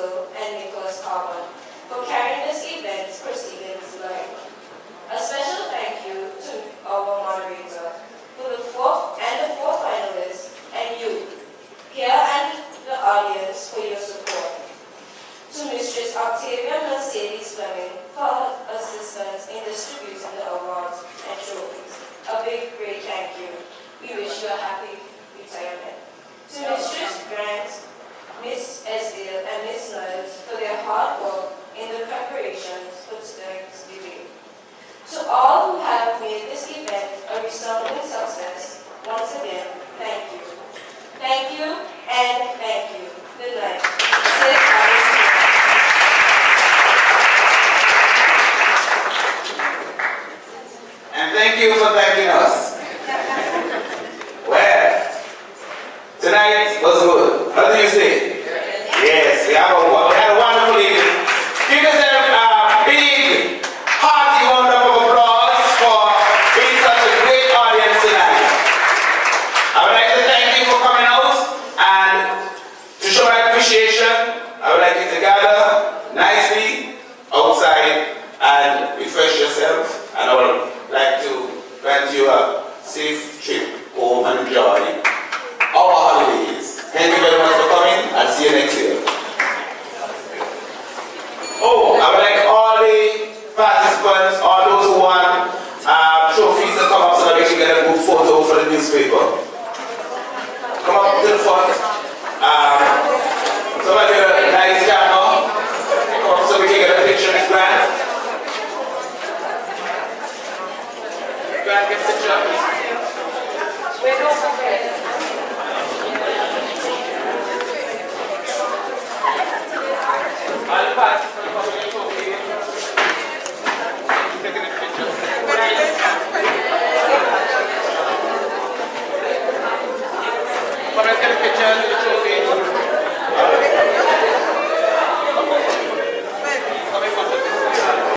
Hazel and Nicholas Carbon for carrying this event's proceedings to life. A special thank you to our moderator for the fourth finalists and you here and the audience for your support. To Mistress Octavia Mercedes Fleming for her assistance in distributing the awards and trophies. A big, great thank you. We wish you a happy retirement. To Mistress Grant, Miss Esdale, and Miss Niles for their hard work in the preparations for tonight's debate. To all who have made this event a resounding success, once again, thank you. Thank you and thank you. Good night. And thank you for thanking us. Well, tonight was good. What do you say? Yes, we had a wonderful evening. Give yourself a big, hearty round of applause for being such a great audience tonight. I would like to thank you for coming out, and to show my appreciation, I would like you to gather